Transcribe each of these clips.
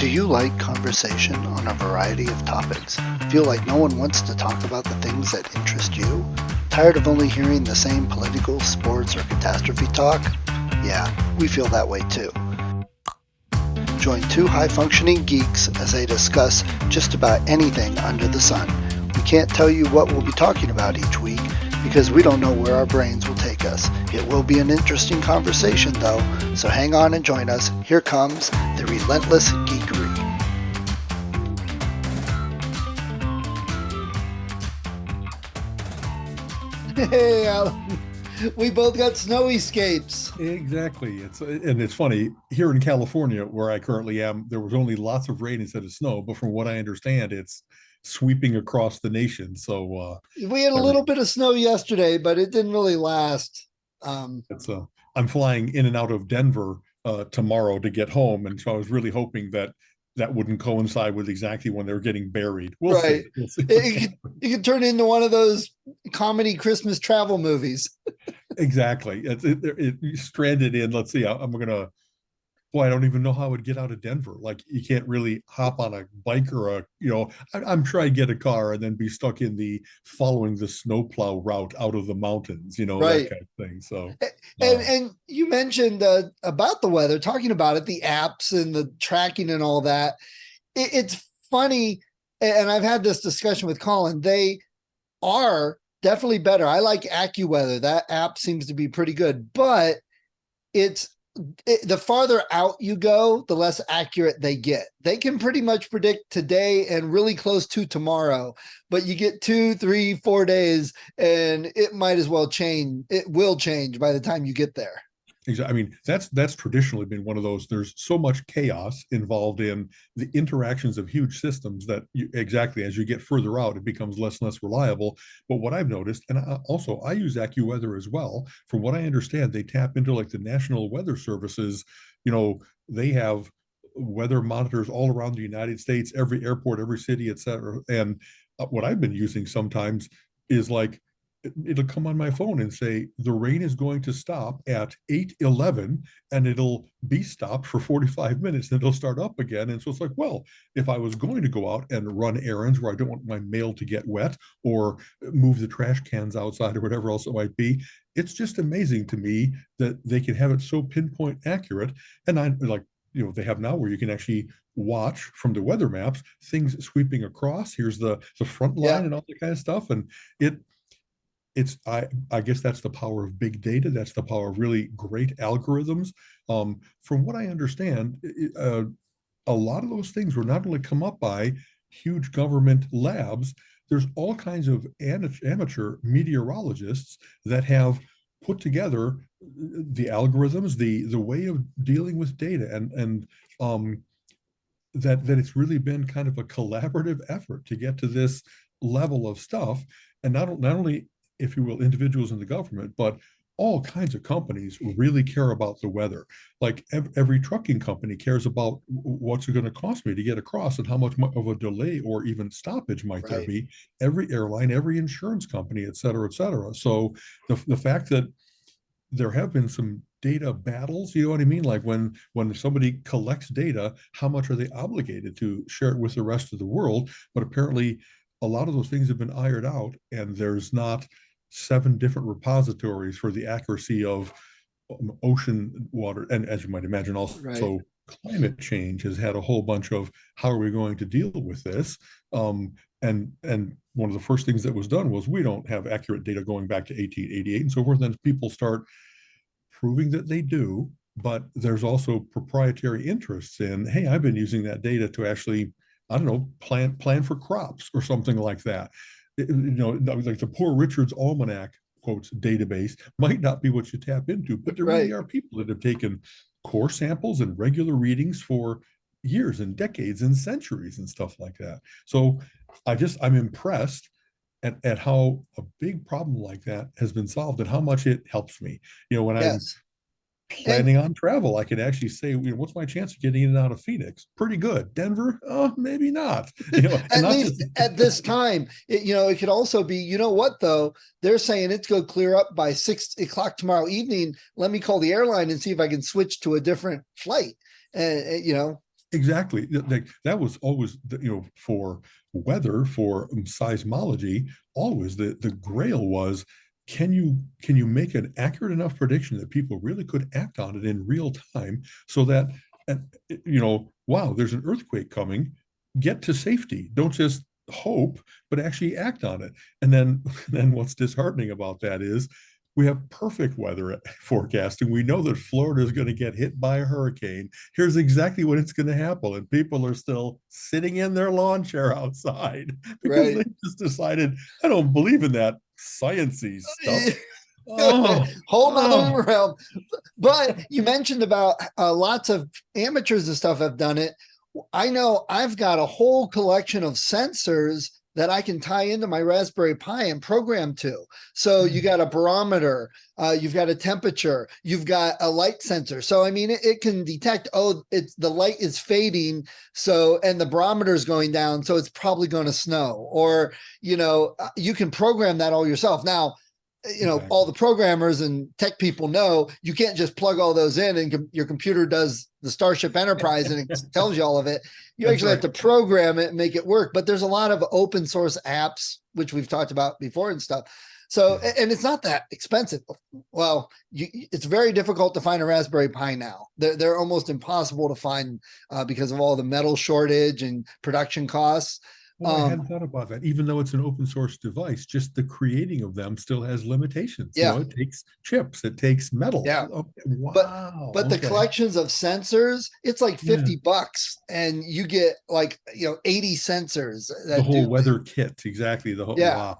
Do you like conversation on a variety of topics? Feel like no one wants to talk about the things that interest you? Tired of only hearing the same political, sports, or catastrophe talk? Yeah, we feel that way too. Join two high-functioning geeks as they discuss just about anything under the sun. We can't tell you what we'll be talking about each week because we don't know where our brains will take us. It will be an interesting conversation though, so hang on and join us. Here comes the relentless geekery. Hey, Alan. We both got snow escapes. Exactly. It's funny here in California where I currently am. There was only lots of rain instead of snow, but from what I understand, it's sweeping across the nation. So We had a every little bit of snow yesterday, but it didn't really last. it's I'm flying in and out of Denver tomorrow to get home, and so I was really hoping that that wouldn't coincide with exactly when they're getting buried. We'll see. Right. We'll see what's going It could turn into one of those comedy Christmas travel movies. exactly. It stranded in. Let's see. I'm gonna boy, I don't even know how I would get out of Denver. Like you can't really hop on a bike or I'm sure I'd get a car and then be stuck in the following the snowplow route out of the mountains, that Right. kind of thing. So, And you mentioned about the weather, talking about it, the apps and the tracking and all that. It's funny, and I've had this discussion with Colin. They are definitely better. I like AccuWeather. That app seems to be pretty good, but it's the farther out you go, the less accurate they get. They can pretty much predict today and really close to tomorrow, but you get 2, 3, 4 days and it might as well change. It will change by the time you get there. I mean, that's traditionally been one of those. There's so much chaos involved in the interactions of huge systems that exactly as you get further out, it becomes less and less reliable. But what I've noticed, and I use AccuWeather as well. From what I understand, they tap into like the National Weather Services. They have weather monitors all around the United States, every airport, every city, et cetera. And what I've been using sometimes is like it'll come on my phone and say the rain is going to stop at 8:11 and it'll be stopped for 45 minutes and it'll start up again. And so it's like, well, if I was going to go out and run errands where I don't want my mail to get wet or move the trash cans outside or whatever else it might be, it's just amazing to me that they can have it so pinpoint accurate. And I like, they have now where you can actually watch from the weather maps things sweeping across. Here's the front Yeah. line and all that kind of stuff. And I guess that's the power of big data. That's the power of really great algorithms. From what I understand, a lot of those things were not only come up by huge government labs. There's all kinds of amateur meteorologists that have put together the algorithms, the way of dealing with data, and that it's really been kind of a collaborative effort to get to this level of stuff, and not only, if you will, individuals in the government, but all kinds of companies really care about the weather. Like every trucking company cares about what's it going to cost me to get across and how much of a delay or even stoppage might there Right. be. Every airline, every insurance company, et cetera, et cetera. So the fact that there have been some data battles, you know what I mean? Like when somebody collects data, how much are they obligated to share it with the rest of the world? But apparently a lot of those things have been ironed out, and there's not seven different repositories for the accuracy of ocean water. And as you might imagine, Right. also climate change has had a whole bunch of how are we going to deal with this? And one of the first things that was done was we don't have accurate data going back to 1888 and so forth. And then people start proving that they do, but there's also proprietary interests in, hey, I've been using that data to actually, I don't know, plan for crops or something like that. Like the Poor Richard's Almanac quotes database might not be what you tap into, but there really Right. are people that have taken core samples and regular readings for years and decades and centuries and stuff like that. So I'm impressed at how a big problem like that has been solved and how much it helps me. When I'm Yes. And planning on travel, I can actually say, what's my chance of getting in and out of Phoenix? Pretty good. Denver? Oh, maybe not. And at not least just at this time, it could also be, you know what, though? They're saying it's going to clear up by 6 o'clock tomorrow evening. Let me call the airline and see if I can switch to a different flight. And, Exactly. That was always, for weather, for seismology, always the grail was, can you make an accurate enough prediction that people really could act on it in real time, so that, and wow, there's an earthquake coming, get to safety. Don't just hope, but actually act on it. And then then what's disheartening about that is we have perfect weather forecasting. We know that Florida is going to get hit by a hurricane. Here's exactly when it's going to happen. And people are still sitting in their lawn chair outside because Right. they just decided, I don't believe in that sciencey stuff. Oh, Whole nother oh, realm. But you mentioned about lots of amateurs and stuff have done it. I know I've got a whole collection of sensors that I can tie into my Raspberry Pi and program to. So you got a barometer, you've got a temperature, you've got a light sensor. So I mean, it can detect, oh, it's the light is fading, so and the barometer is going down, so it's probably going to snow. Or you can program that all yourself. Now, all exactly. the programmers and tech people know you can't just plug all those in and your computer does the Starship Enterprise and it tells you all of it. You That's actually have right. to program it and make it work. But there's a lot of open source apps, which we've talked about before and stuff. So, Yeah. and it's not that expensive. Well, it's very difficult to find a Raspberry Pi now. They're almost impossible to find because of all the metal shortage and production costs. Oh, I Um, hadn't thought about that. Even though it's an open source device, just the creating of them still has limitations. yeah, It takes chips, it takes metal. yeah. Okay, but wow. but the Okay. collections of sensors, it's like Yeah. $50 and you get like 80 sensors The that do whole weather kit. Exactly. The whole, yeah. wow.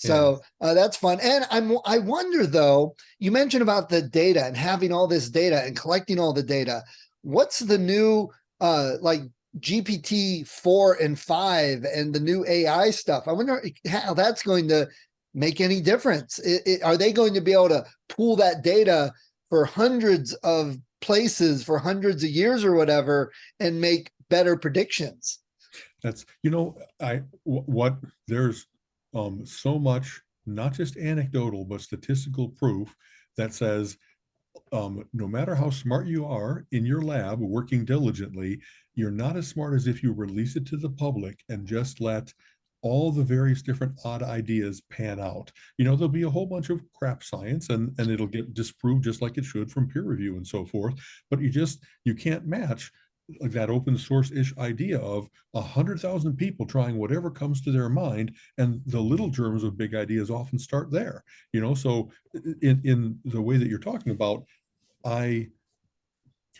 Yeah. So that's fun. And I wonder though, you mentioned about the data and having all this data and collecting all the data. What's the new like GPT-4 and 5 and the new AI stuff? I wonder how that's going to make any difference. Are they going to be able to pool that data for hundreds of places for hundreds of years or whatever and make better predictions? That's, what there's so much, not just anecdotal, but statistical proof that says, no matter how smart you are in your lab working diligently, you're not as smart as if you release it to the public and just let all the various different odd ideas pan out. There'll be a whole bunch of crap science, and it'll get disproved just like it should from peer review and so forth. But you can't match like that open source-ish idea of 100,000 people trying whatever comes to their mind, and the little germs of big ideas often start there. So in the way that you're talking about, I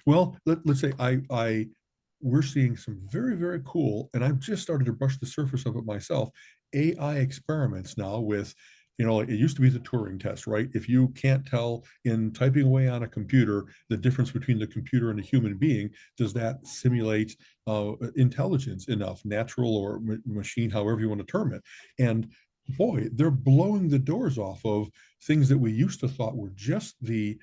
let's say I we're seeing some very, very cool, and I've just started to brush the surface of it myself, AI experiments now with, like it used to be the Turing test, right? If you can't tell in typing away on a computer the difference between the computer and a human being, does that simulate intelligence enough, natural or machine, however you want to term it? And boy, they're blowing the doors off of things that we used to thought were just the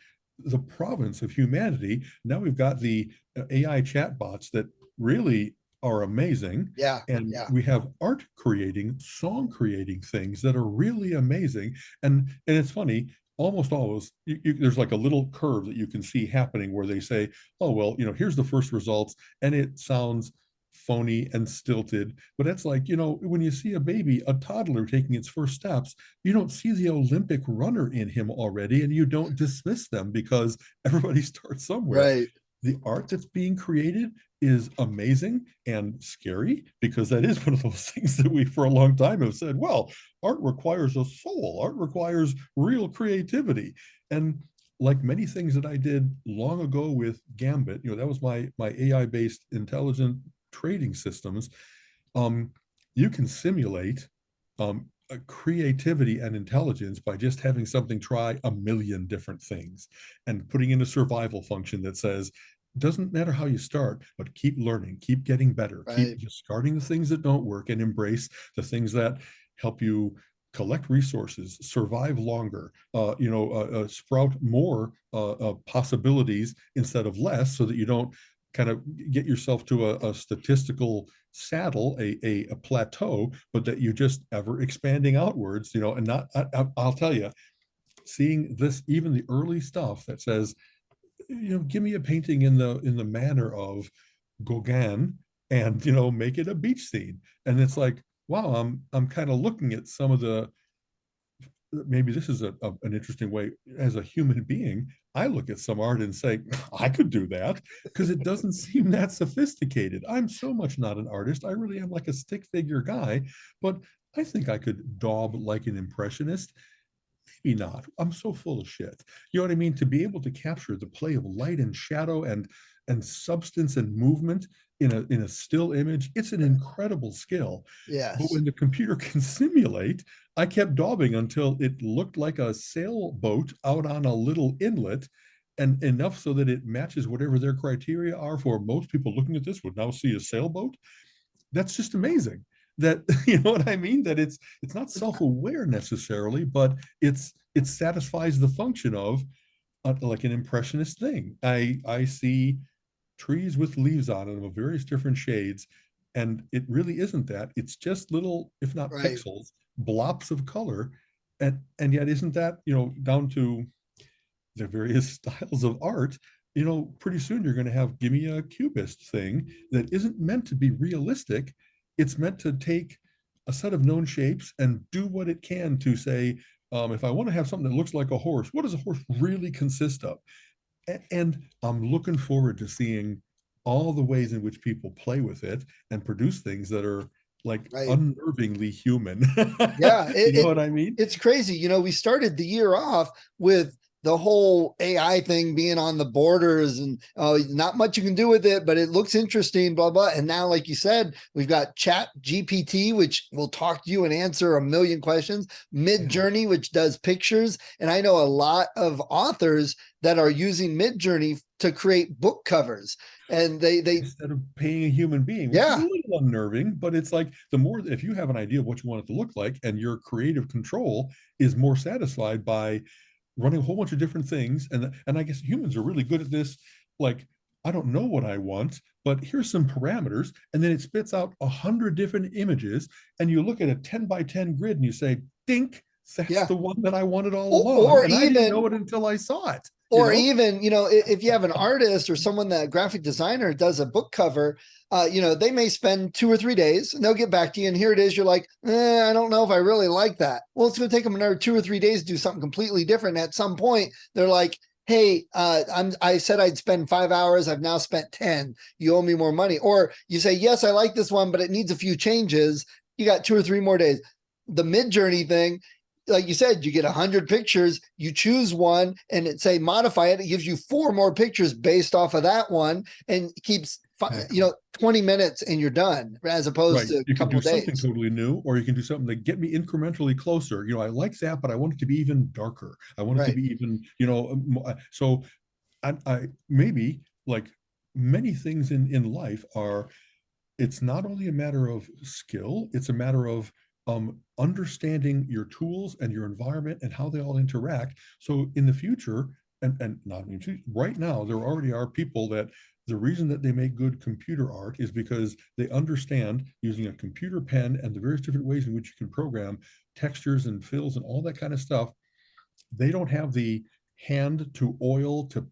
province of humanity. Now we've got the AI chatbots that really are amazing. Yeah, And yeah, we have art creating, song creating things that are really amazing. And it's funny, almost always there's like a little curve that you can see happening where they say, oh, well, here's the first results, and it sounds phony and stilted. But it's like, when you see a baby, a toddler taking its first steps, you don't see the Olympic runner in him already, and you don't dismiss them because everybody starts somewhere. right. The art that's being created is amazing and scary, because that is one of those things that we for a long time have said, well, art requires a soul, art requires real creativity. And like many things that I did long ago with Gambit, that was my AI based intelligent trading systems. um, you can simulate a creativity and intelligence by just having something try a million different things and putting in a survival function that says, doesn't matter how you start, but keep learning, keep getting better, keep Right. discarding the things that don't work and embrace the things that help you collect resources, survive longer, sprout more possibilities instead of less, so that you don't kind of get yourself to a statistical saddle, a plateau, but that you're just ever expanding outwards, and not, I'll tell you, seeing this, even the early stuff that says, give me a painting in the manner of Gauguin and make it a beach scene. And it's like, wow, I'm kind of looking at some of the, maybe this is an interesting way. As a human being, I look at some art and say, I could do that, because it doesn't seem that sophisticated. I'm so much not an artist. I really am like a stick figure guy, but I think I could daub like an impressionist. Maybe not. I'm so full of shit. You know what I mean? To be able to capture the play of light and shadow and substance and movement in a still image, it's an incredible skill. But Yes. when the computer can simulate, I kept daubing until it looked like a sailboat out on a little inlet, and enough so that it matches whatever their criteria are for most people looking at this would now see a sailboat. That's just amazing. That you know what I mean? That it's not self-aware necessarily, but it satisfies the function of like an impressionist thing. I see trees with leaves on them of various different shades, and it really isn't that. It's just little, if not Right. pixels, blops of color, and yet isn't that down to the various styles of art. Pretty soon you're going to have give me a cubist thing that isn't meant to be realistic. It's meant to take a set of known shapes and do what it can to say, if I want to have something that looks like a horse, what does a horse really consist of? And I'm looking forward to seeing all the ways in which people play with it and produce things that are like Right. unnervingly human. Yeah. You know what I mean? It's crazy. We started the year off with the whole AI thing being on the borders and not much you can do with it, but it looks interesting, blah, blah. And now, like you said, we've got Chat GPT, which will talk to you and answer a million questions, Mid Journey, which does pictures. And I know a lot of authors that are using Mid Journey to create book covers. And they, Instead of paying a human being, which is a yeah, little unnerving, but it's like the more, if you have an idea of what you want it to look like and your creative control is more satisfied by running a whole bunch of different things. And I guess humans are really good at this. Like, I don't know what I want, but here's some parameters. And then it spits out 100 different images. And you look at a 10 by 10 grid and you say, think that's yeah. the one that I wanted all Or, along. or And I didn't know even it until I saw it, you or know? even if you have an artist or someone that graphic designer does a book cover, they may spend 2 or 3 days and they'll get back to you and here it is, you're like, I don't know if I really like that. Well, it's going to take them another 2 or 3 days to do something completely different. At some point they're like, hey, I said I'd spend 5 hours, I've now spent 10, you owe me more money. Or you say, yes, I like this one but it needs a few changes, you got 2 or 3 more days. The Mid Journey thing, like you said, you get 100 pictures, you choose one and it say modify it. It gives you 4 more pictures based off of that one and keeps, Exactly. 20 minutes and you're done as opposed Right. to a You can couple do of something days. totally new, or you can do something that get me incrementally closer. I like that, but I want it to be even darker. I want it to Right. be even, so I maybe like many things in life are, it's not only a matter of skill, it's a matter of understanding your tools and your environment and how they all interact. So in the future, and not in right now, there already are people that the reason that they make good computer art is because they understand using a computer pen and the various different ways in which you can program textures and fills and all that kind of stuff. They don't have the hand to oil to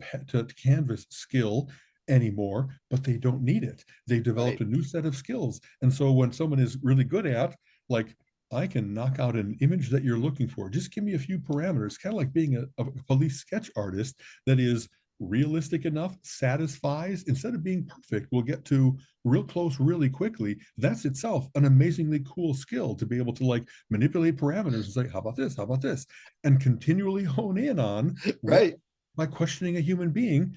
canvas skill anymore, but they don't need it. They've developed Right. a new set of skills. And so when someone is really good at, like, I can knock out an image that you're looking for, just give me a few parameters, kind of like being a police sketch artist that is realistic enough, satisfies, instead of being perfect, we'll get to real close really quickly. That's itself an amazingly cool skill to be able to like manipulate parameters and say, how about this? How about this? And continually hone in on what Right. by questioning a human being.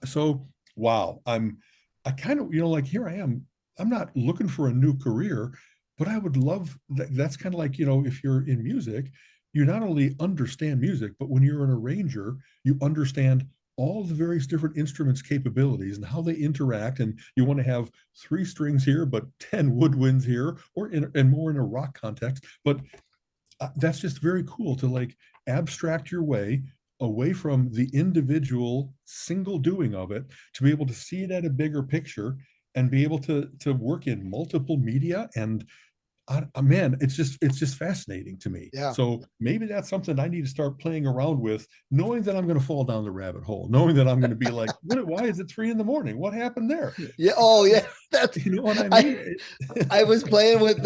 So, wow, I kind of, like here I am. I'm not looking for a new career, but I would love that. That's kind of like, if you're in music, you not only understand music, but when you're an arranger, you understand all the various different instruments capabilities and how they interact, and you want to have 3 strings here but 10 woodwinds here, or and more in a rock context. But that's just very cool to like abstract your way away from the individual single doing of it, to be able to see it at a bigger picture and be able to work in multiple media. And Man, it's just fascinating to me. Yeah. So maybe that's something I need to start playing around with, knowing that I'm going to fall down the rabbit hole, knowing that I'm going to be like, why is it 3 a.m? What happened there? Yeah. Oh yeah. That's, You know what I I, mean? I was playing with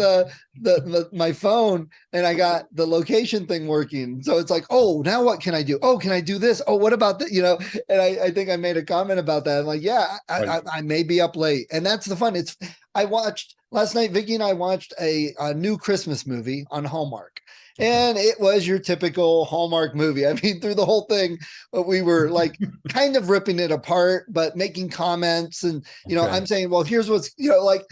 my phone and I got the location thing working. So it's like, oh, now what can I do? Oh, can I do this? Oh, what about that? And I think I made a comment about that. I'm like, yeah, Right. I may be up late. And that's the fun. I watched last night, Vicky and I watched a new Christmas movie on Hallmark. Okay. And it was your typical Hallmark movie. I mean, through the whole thing, we were like kind of ripping it apart, but making comments. And, Okay. I'm saying, well, here's what's, like,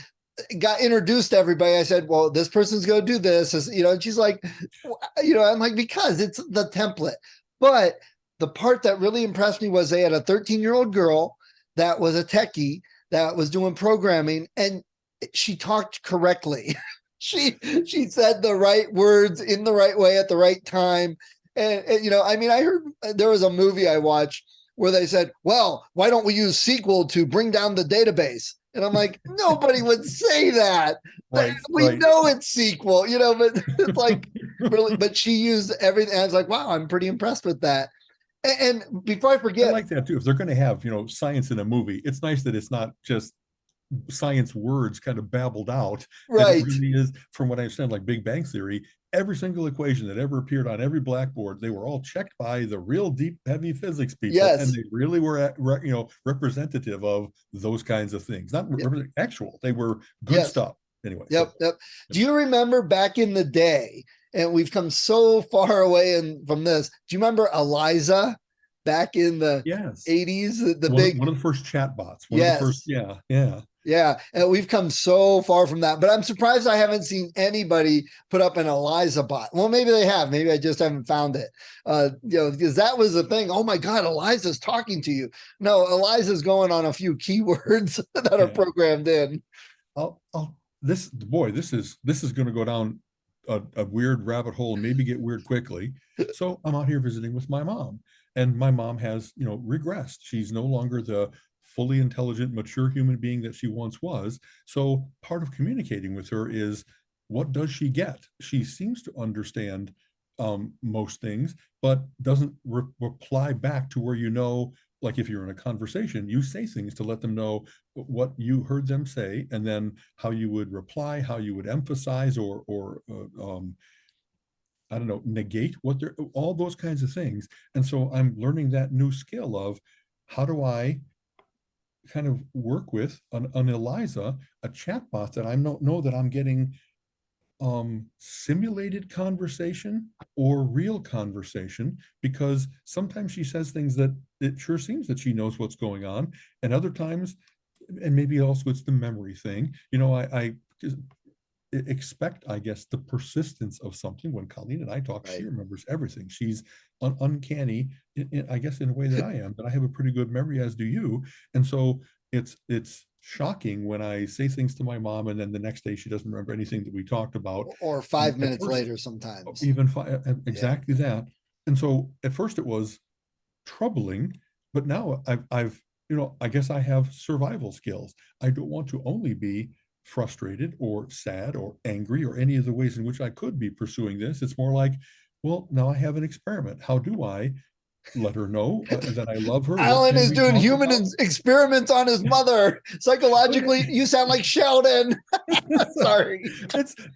got introduced to everybody. I said, well, this person's going to do this, and she's like, I'm like, because it's the template. But the part that really impressed me was they had a 13-year-old girl that was a techie that was doing programming, and she talked correctly. she said the right words in the right way at the right time. And I mean, I heard there was a movie I watched where they said, well, why don't we use SQL to bring down the database? And I'm like, nobody would say that. Right. We Right. know it's SQL, but it's like really, but she used everything. I was like, wow, I'm pretty impressed with that. And before I I forget, like that too. If they're going to have, science in a movie, it's nice that it's not just science words kind of babbled out, that it right. really is, from what I understand, like Big Bang Theory, every single equation that ever appeared on every blackboard, they were all checked by the real deep, heavy physics people, and Yes. they really were, representative of those kinds of things. Not actual, they were good Yes. stuff. Anyway. Yep. Yep. Do you remember back in the day, and we've come so far away from this, do you remember Eliza back in the Yes. 80s? The One, big, one of the first chat bots. One of the first. yes. Yeah. Yeah. Yeah, and we've come so far from that, but I'm surprised I haven't seen anybody put up an Eliza bot. Well, maybe they have. Maybe I just haven't found it. Because that was the thing. Oh my God, Eliza's talking to you. No, Eliza's going on a few keywords that are programmed in. This is going to go down a weird rabbit hole and maybe get weird quickly. So I'm out here visiting with my mom, and my mom has, regressed. She's no longer the fully intelligent, mature human being that she once was. So part of communicating with her is, what does she get? She seems to understand most things, but doesn't reply back to where, like if you're in a conversation, you say things to let them know what you heard them say, and then how you would reply, how you would emphasize or I don't know, negate what they're, all those kinds of things. And so I'm learning that new skill of, how do I kind of work with an Eliza, a chatbot that I don't know that I'm getting simulated conversation or real conversation, because sometimes she says things that it sure seems that she knows what's going on, and other times, and maybe also it's the memory thing, I expect, I guess, the persistence of something. When Colleen and I talk, she remembers everything. She's uncanny, I guess, in a way that I am, but I have a pretty good memory, as do you. And so it's shocking when I say things to my mom, and then the next day she doesn't remember anything that we talked about. Or 5 minutes later sometimes. Even exactly that. And so at first it was troubling, but now I've I guess I have survival skills. I don't want to only be frustrated or sad or angry or any of the ways in which I could be pursuing this. It's more like, well, now I have an experiment. How do I let her know that I love her? Alan is doing human experiments on his mother. Psychologically, you sound like Sheldon. Sorry.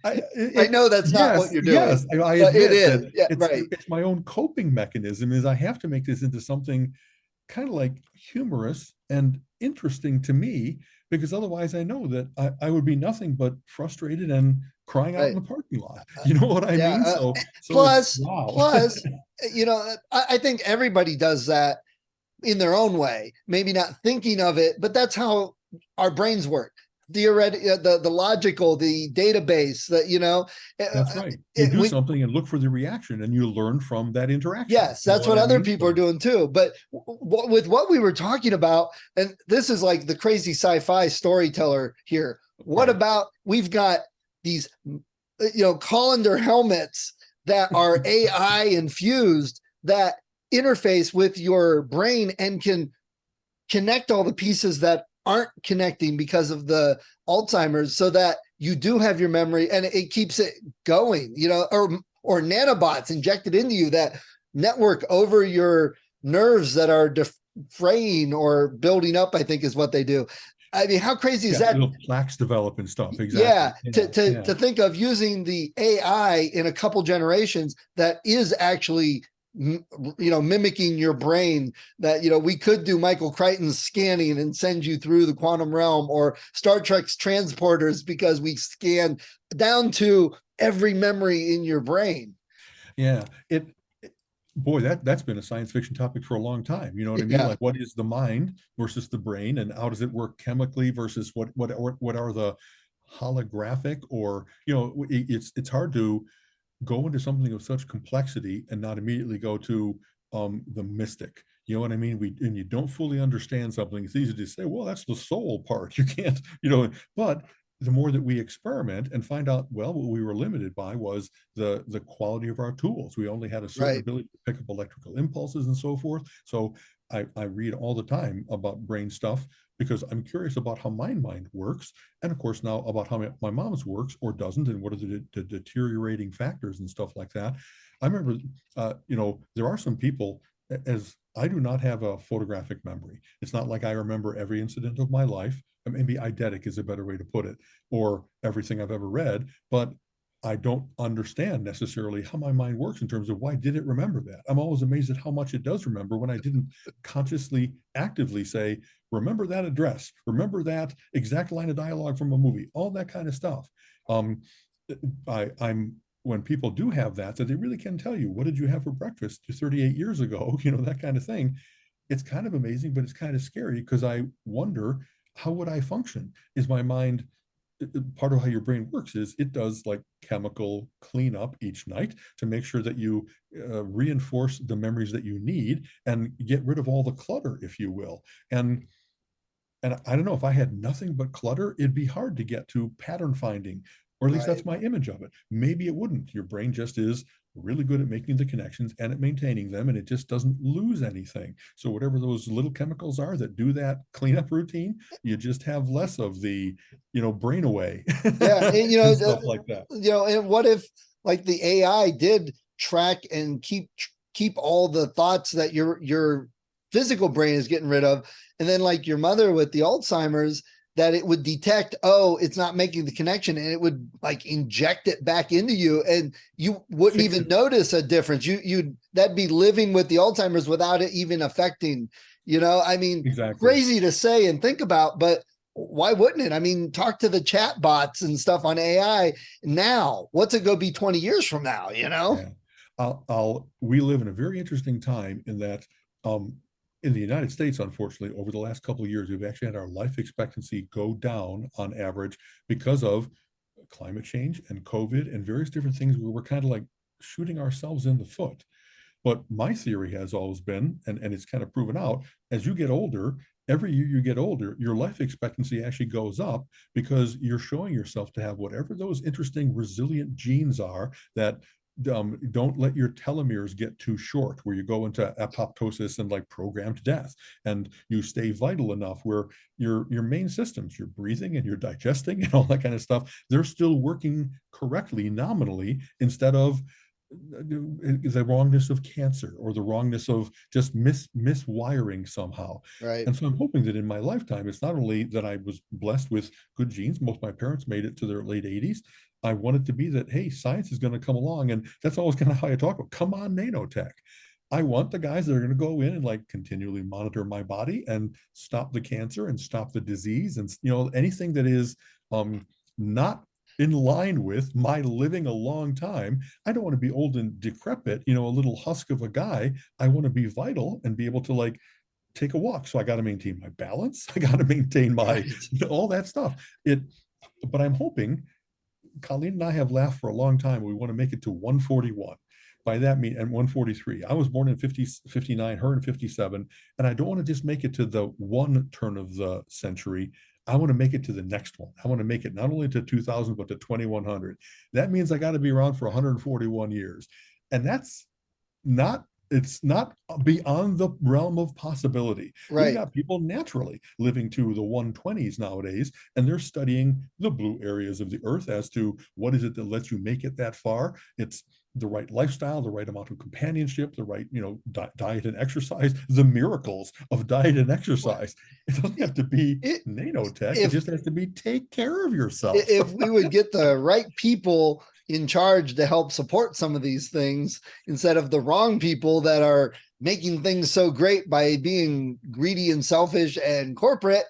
I know that's not what you're doing. Yes, I admit it is. that Yeah, it's my own coping mechanism, is I have to make this into something kind of like humorous and interesting to me, because otherwise I know that I would be nothing but frustrated and crying out in the parking lot. You know what I mean? So plus, wow. I think everybody does that in their own way, maybe not thinking of it, but that's how our brains work. The logical, the database, that's right. You do something and look for the reaction, and you learn from that interaction. Yes, that's what other people are doing too. But with what we were talking about, and this is like the crazy sci-fi storyteller here. What about, we've got these, colander helmets that are AI infused, that interface with your brain and can connect all the pieces that aren't connecting because of the Alzheimer's, so that you do have your memory and it keeps it going, or nanobots injected into you that network over your nerves that are fraying or building up, I think is what they do. I mean, how crazy is that? Little plaques develop and stuff. Yeah, Exactly. to think of using the AI in a couple generations that is actually mimicking your brain, that we could do Michael Crichton's scanning and send you through the quantum realm, or Star Trek's transporters, because we scan down to every memory in your brain. Yeah. Boy, that's been a science fiction topic for a long time. You know what I mean? Yeah. Like, what is the mind versus the brain, and how does it work chemically versus what are the holographic, or it's hard to go into something of such complexity and not immediately go to the mystic. You know what I mean? And you don't fully understand something, it's easy to say, well, that's the soul part. You can't, but the more that we experiment and find out, well, what we were limited by was the quality of our tools. We only had a certain Right. ability to pick up electrical impulses and so forth. So I read all the time about brain stuff because I'm curious about how my mind works, and of course now about how my mom's works or doesn't, and what are the deteriorating factors and stuff like that. I remember, there are some people, as I do not have a photographic memory. It's not like I remember every incident of my life. Maybe eidetic is a better way to put it, or everything I've ever read, but I don't understand necessarily how my mind works in terms of why did it remember that. I'm always amazed at how much it does remember when I didn't consciously, actively say, remember that address, remember that exact line of dialogue from a movie, all that kind of stuff. I'm when people do have that they really can tell you, what did you have for breakfast 38 years ago, that kind of thing. It's kind of amazing, but it's kind of scary, because I wonder, how would I function? Is my mind, part of how your brain works is it does like chemical cleanup each night to make sure that you reinforce the memories that you need and get rid of all the clutter, if you will. And I don't know, if I had nothing but clutter, it'd be hard to get to pattern finding, or at least Right. that's my image of it. Maybe it wouldn't. Your brain just is really good at making the connections and at maintaining them, and it just doesn't lose anything. So whatever those little chemicals are that do that cleanup routine, you just have less of the, brain away. Yeah. And, and stuff like that. And what if like the AI did track and keep all the thoughts that your physical brain is getting rid of, and then like your mother with the Alzheimer's, that it would detect, oh, it's not making the connection, and it would like inject it back into you, and you wouldn't even notice a difference. That'd be living with the Alzheimer's without it even affecting, I mean, Exactly. crazy to say and think about, but why wouldn't it? I mean, talk to the chat bots and stuff on AI now. What's it going to be 20 years from now, Yeah. We live in a very interesting time in that, in the United States, unfortunately, over the last couple of years, we've actually had our life expectancy go down on average because of climate change and COVID and various different things where we're kind of like shooting ourselves in the foot. But my theory has always been, and it's kind of proven out, as you get older, every year you get older, your life expectancy actually goes up, because you're showing yourself to have whatever those interesting resilient genes are that don't let your telomeres get too short, where you go into apoptosis and like programmed death, and you stay vital enough where your main systems, your breathing and your digesting and all that kind of stuff, they're still working correctly nominally, instead of the wrongness of cancer or the wrongness of just miswiring somehow. Right. And so I'm hoping that in my lifetime, it's not only that I was blessed with good genes, most of my parents made it to their late 80s. I want it to be that, hey, science is going to come along. And that's always kind of how I talk about, come on, nanotech. I want the guys that are going to go in and like continually monitor my body and stop the cancer and stop the disease, and anything that is not in line with my living a long time. I don't want to be old and decrepit, a little husk of a guy. I want to be vital and be able to like take a walk. So I got to maintain my balance. I got to maintain my all that stuff. But I'm hoping, Colleen and I have laughed for a long time. We want to make it to 141. By that mean, and 143. I was born in 59, her in 57, and I don't want to just make it to the one turn of the century. I want to make it to the next one. I want to make it not only to 2000, but to 2100. That means I got to be around for 141 years. And that's not it's not beyond the realm of possibility. We've Right. got people naturally living to the 120s nowadays, and they're studying the blue areas of the earth as to what is it that lets you make it that far. It's the right lifestyle, the right amount of companionship, the right, diet and exercise, the miracles of diet and exercise. It doesn't have to be It, nanotech. It if just has to be take care of yourself. if we would get the right people in charge to help support some of these things instead of the wrong people that are making things so great by being greedy and selfish and corporate,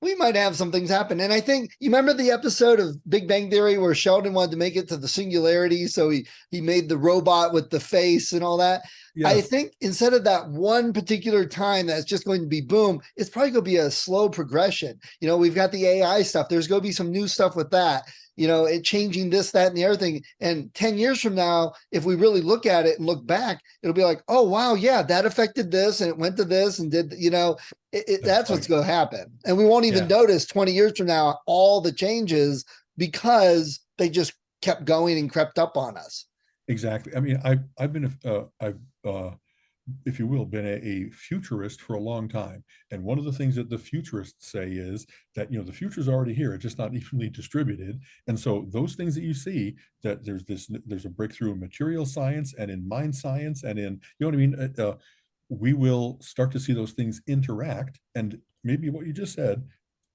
we might have some things happen. And I think you remember the episode of Big Bang Theory where Sheldon wanted to make it to the singularity, so he made the robot with the face and all that. I Yes, think instead of that one particular time that's just going to be boom, it's probably going to be a slow progression. We've got the AI stuff. There's going to be some new stuff with that. It changing this, that, and the other thing. And 10 years from now, if we really look at it and look back, it'll be like, oh wow, yeah, that affected this and it went to this and did, that's that's what's right. going to happen. And we won't even Yeah. notice 20 years from now all the changes because they just kept going and crept up on us. Exactly. I mean, I've been I've if you will, been a futurist for a long time. And one of the things that the futurists say is that, the future's already here. It's just not evenly distributed. And so those things that you see, that there's a breakthrough in material science and in mind science and in, you know what I mean? We will start to see those things interact. And maybe what you just said,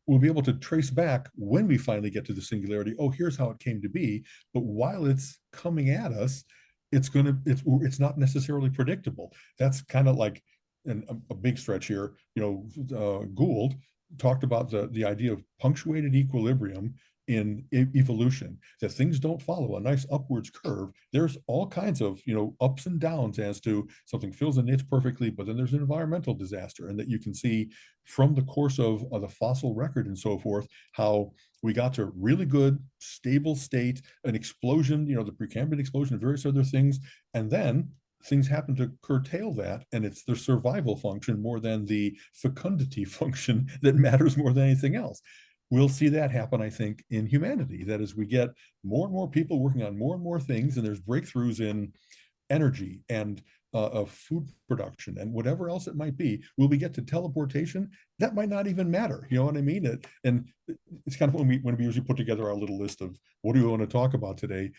we'll be able to trace back when we finally get to the singularity. Oh, here's how it came to be. But while it's coming at us, it's not necessarily predictable. That's kind of like a big stretch here. Gould talked about the idea of punctuated equilibrium in evolution, that things don't follow a nice upwards curve. There's all kinds of ups and downs as to something fills a niche perfectly, but then there's an environmental disaster, and that you can see from the course of the fossil record and so forth how we got to really good stable state, an explosion, the Precambrian explosion and various other things, and then things happen to curtail that, and it's the survival function more than the fecundity function that matters more than anything else. We'll see that happen, I think, in humanity, that as we get more and more people working on more and more things, and there's breakthroughs in energy and of food production and whatever else it might be, will we get to teleportation? That might not even matter. You know what I mean? And it's kind of when we usually put together our little list of what do we want to talk about today.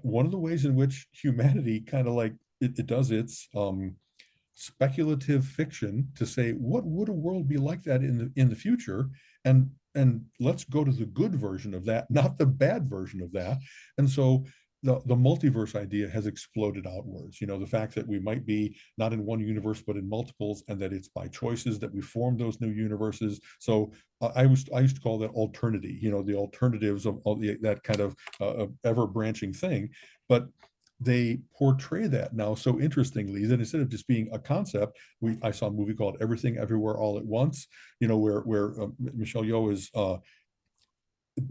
One of the ways in which humanity kind of like it does its speculative fiction to say, what would a world be like that in the future, and let's go to the good version of that, not the bad version of that. And so the multiverse idea has exploded outwards. The fact that we might be not in one universe but in multiples, and that it's by choices that we form those new universes. So I used to call that alternity, the alternatives of all that kind of ever branching thing. But they portray that now so interestingly that instead of just being a concept, I saw a movie called Everything Everywhere All at Once, where Michelle Yeoh is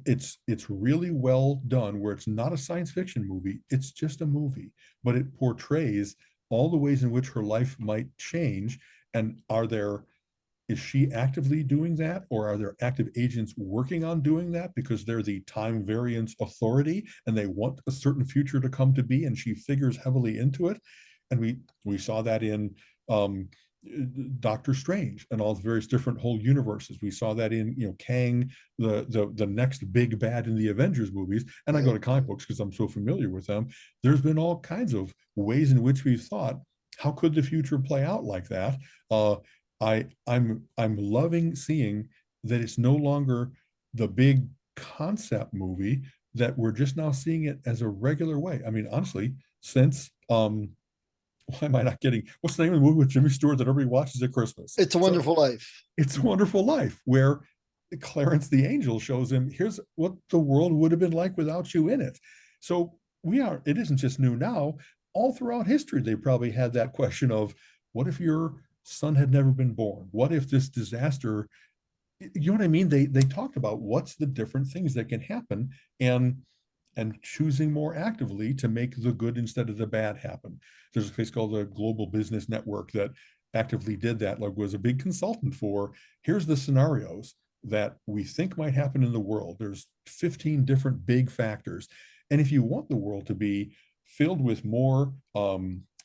it's really well done, where it's not a science fiction movie, it's just a movie, but it portrays all the ways in which her life might change. And is she actively doing that, or are there active agents working on doing that because they're the time variance authority and they want a certain future to come to be, and she figures heavily into it? And we saw that in Doctor Strange and all the various different whole universes. We saw that in Kang, the next big bad in the Avengers movies. And I go to comic books because I'm so familiar with them. There's been all kinds of ways in which we've thought, how could the future play out like that? I'm loving seeing that it's no longer the big concept movie, that we're just now seeing it as a regular way. I mean, honestly, since why am I not getting what's the name of the movie with Jimmy Stewart that everybody watches at Christmas? It's a So Wonderful Life. It's a Wonderful Life, where Clarence the Angel shows him, here's what the world would have been like without you in it. So it isn't just new now. All throughout history, they probably had that question of, what if your son had never been born? What if this disaster, you know what I mean? They talked about what's the different things that can happen, and choosing more actively to make the good instead of the bad happen. There's a place called the Global Business Network that actively did that, like was a big consultant for, here's the scenarios that we think might happen in the world. There's 15 different big factors. And if you want the world to be filled with more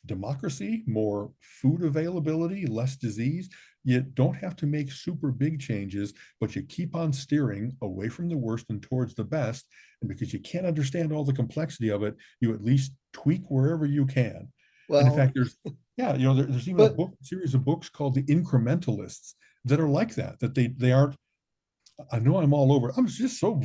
democracy, more food availability, less disease. You don't have to make super big changes, but you keep on steering away from the worst and towards the best. And because you can't understand all the complexity of it, you at least tweak wherever you can. And in Well, fact, there's even a but book series of books called The Incrementalists that are like that, that they aren't, I know I'm all over. I'm just so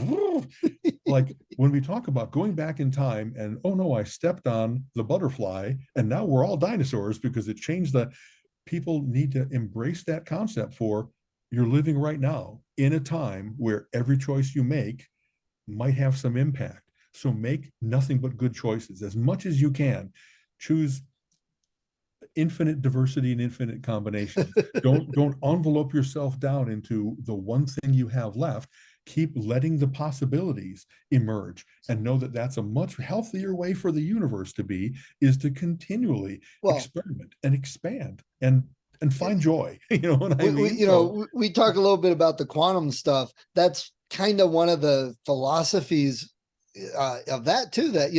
like when we talk about going back in time and oh no, I stepped on the butterfly and now we're all dinosaurs because it changed the people need to embrace that concept for you're living right now in a time where every choice you make might have some impact. So make nothing but good choices as much as you can. Choose infinite diversity and infinite combinations. Don't envelope yourself down into the one thing you have left. Keep letting the possibilities emerge and know that that's a much healthier way for the universe to be, is to continually well, experiment and expand and find joy. You know what I mean? So we talk a little bit about the quantum stuff. That's kind of one of the philosophies of that too, that,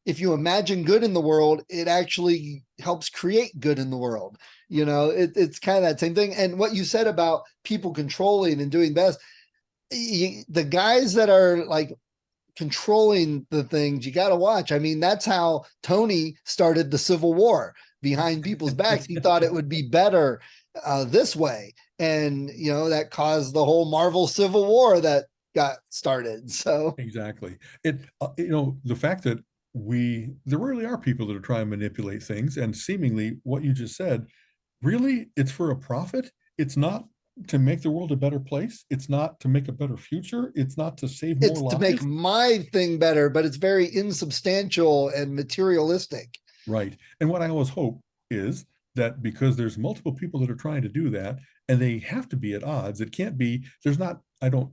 if you imagine good in the world, it actually helps create good in the world. It's kind of that same thing. And what you said about people controlling and doing best, the guys that are like controlling the things, you got to watch. I mean, that's how Tony started the Civil War behind people's backs. He thought it would be better this way. And, that caused the whole Marvel Civil War that got started. So exactly. The fact that there really are people that are trying to manipulate things, and seemingly what you just said, really, it's for a profit. It's not to make the world a better place. It's not to make a better future. It's not to save more it's to make lives. my thing better, but it's very insubstantial and materialistic. Right. And what I always hope is that because there's multiple people that are trying to do that, and they have to be at odds, it can't be, there's not, I don't,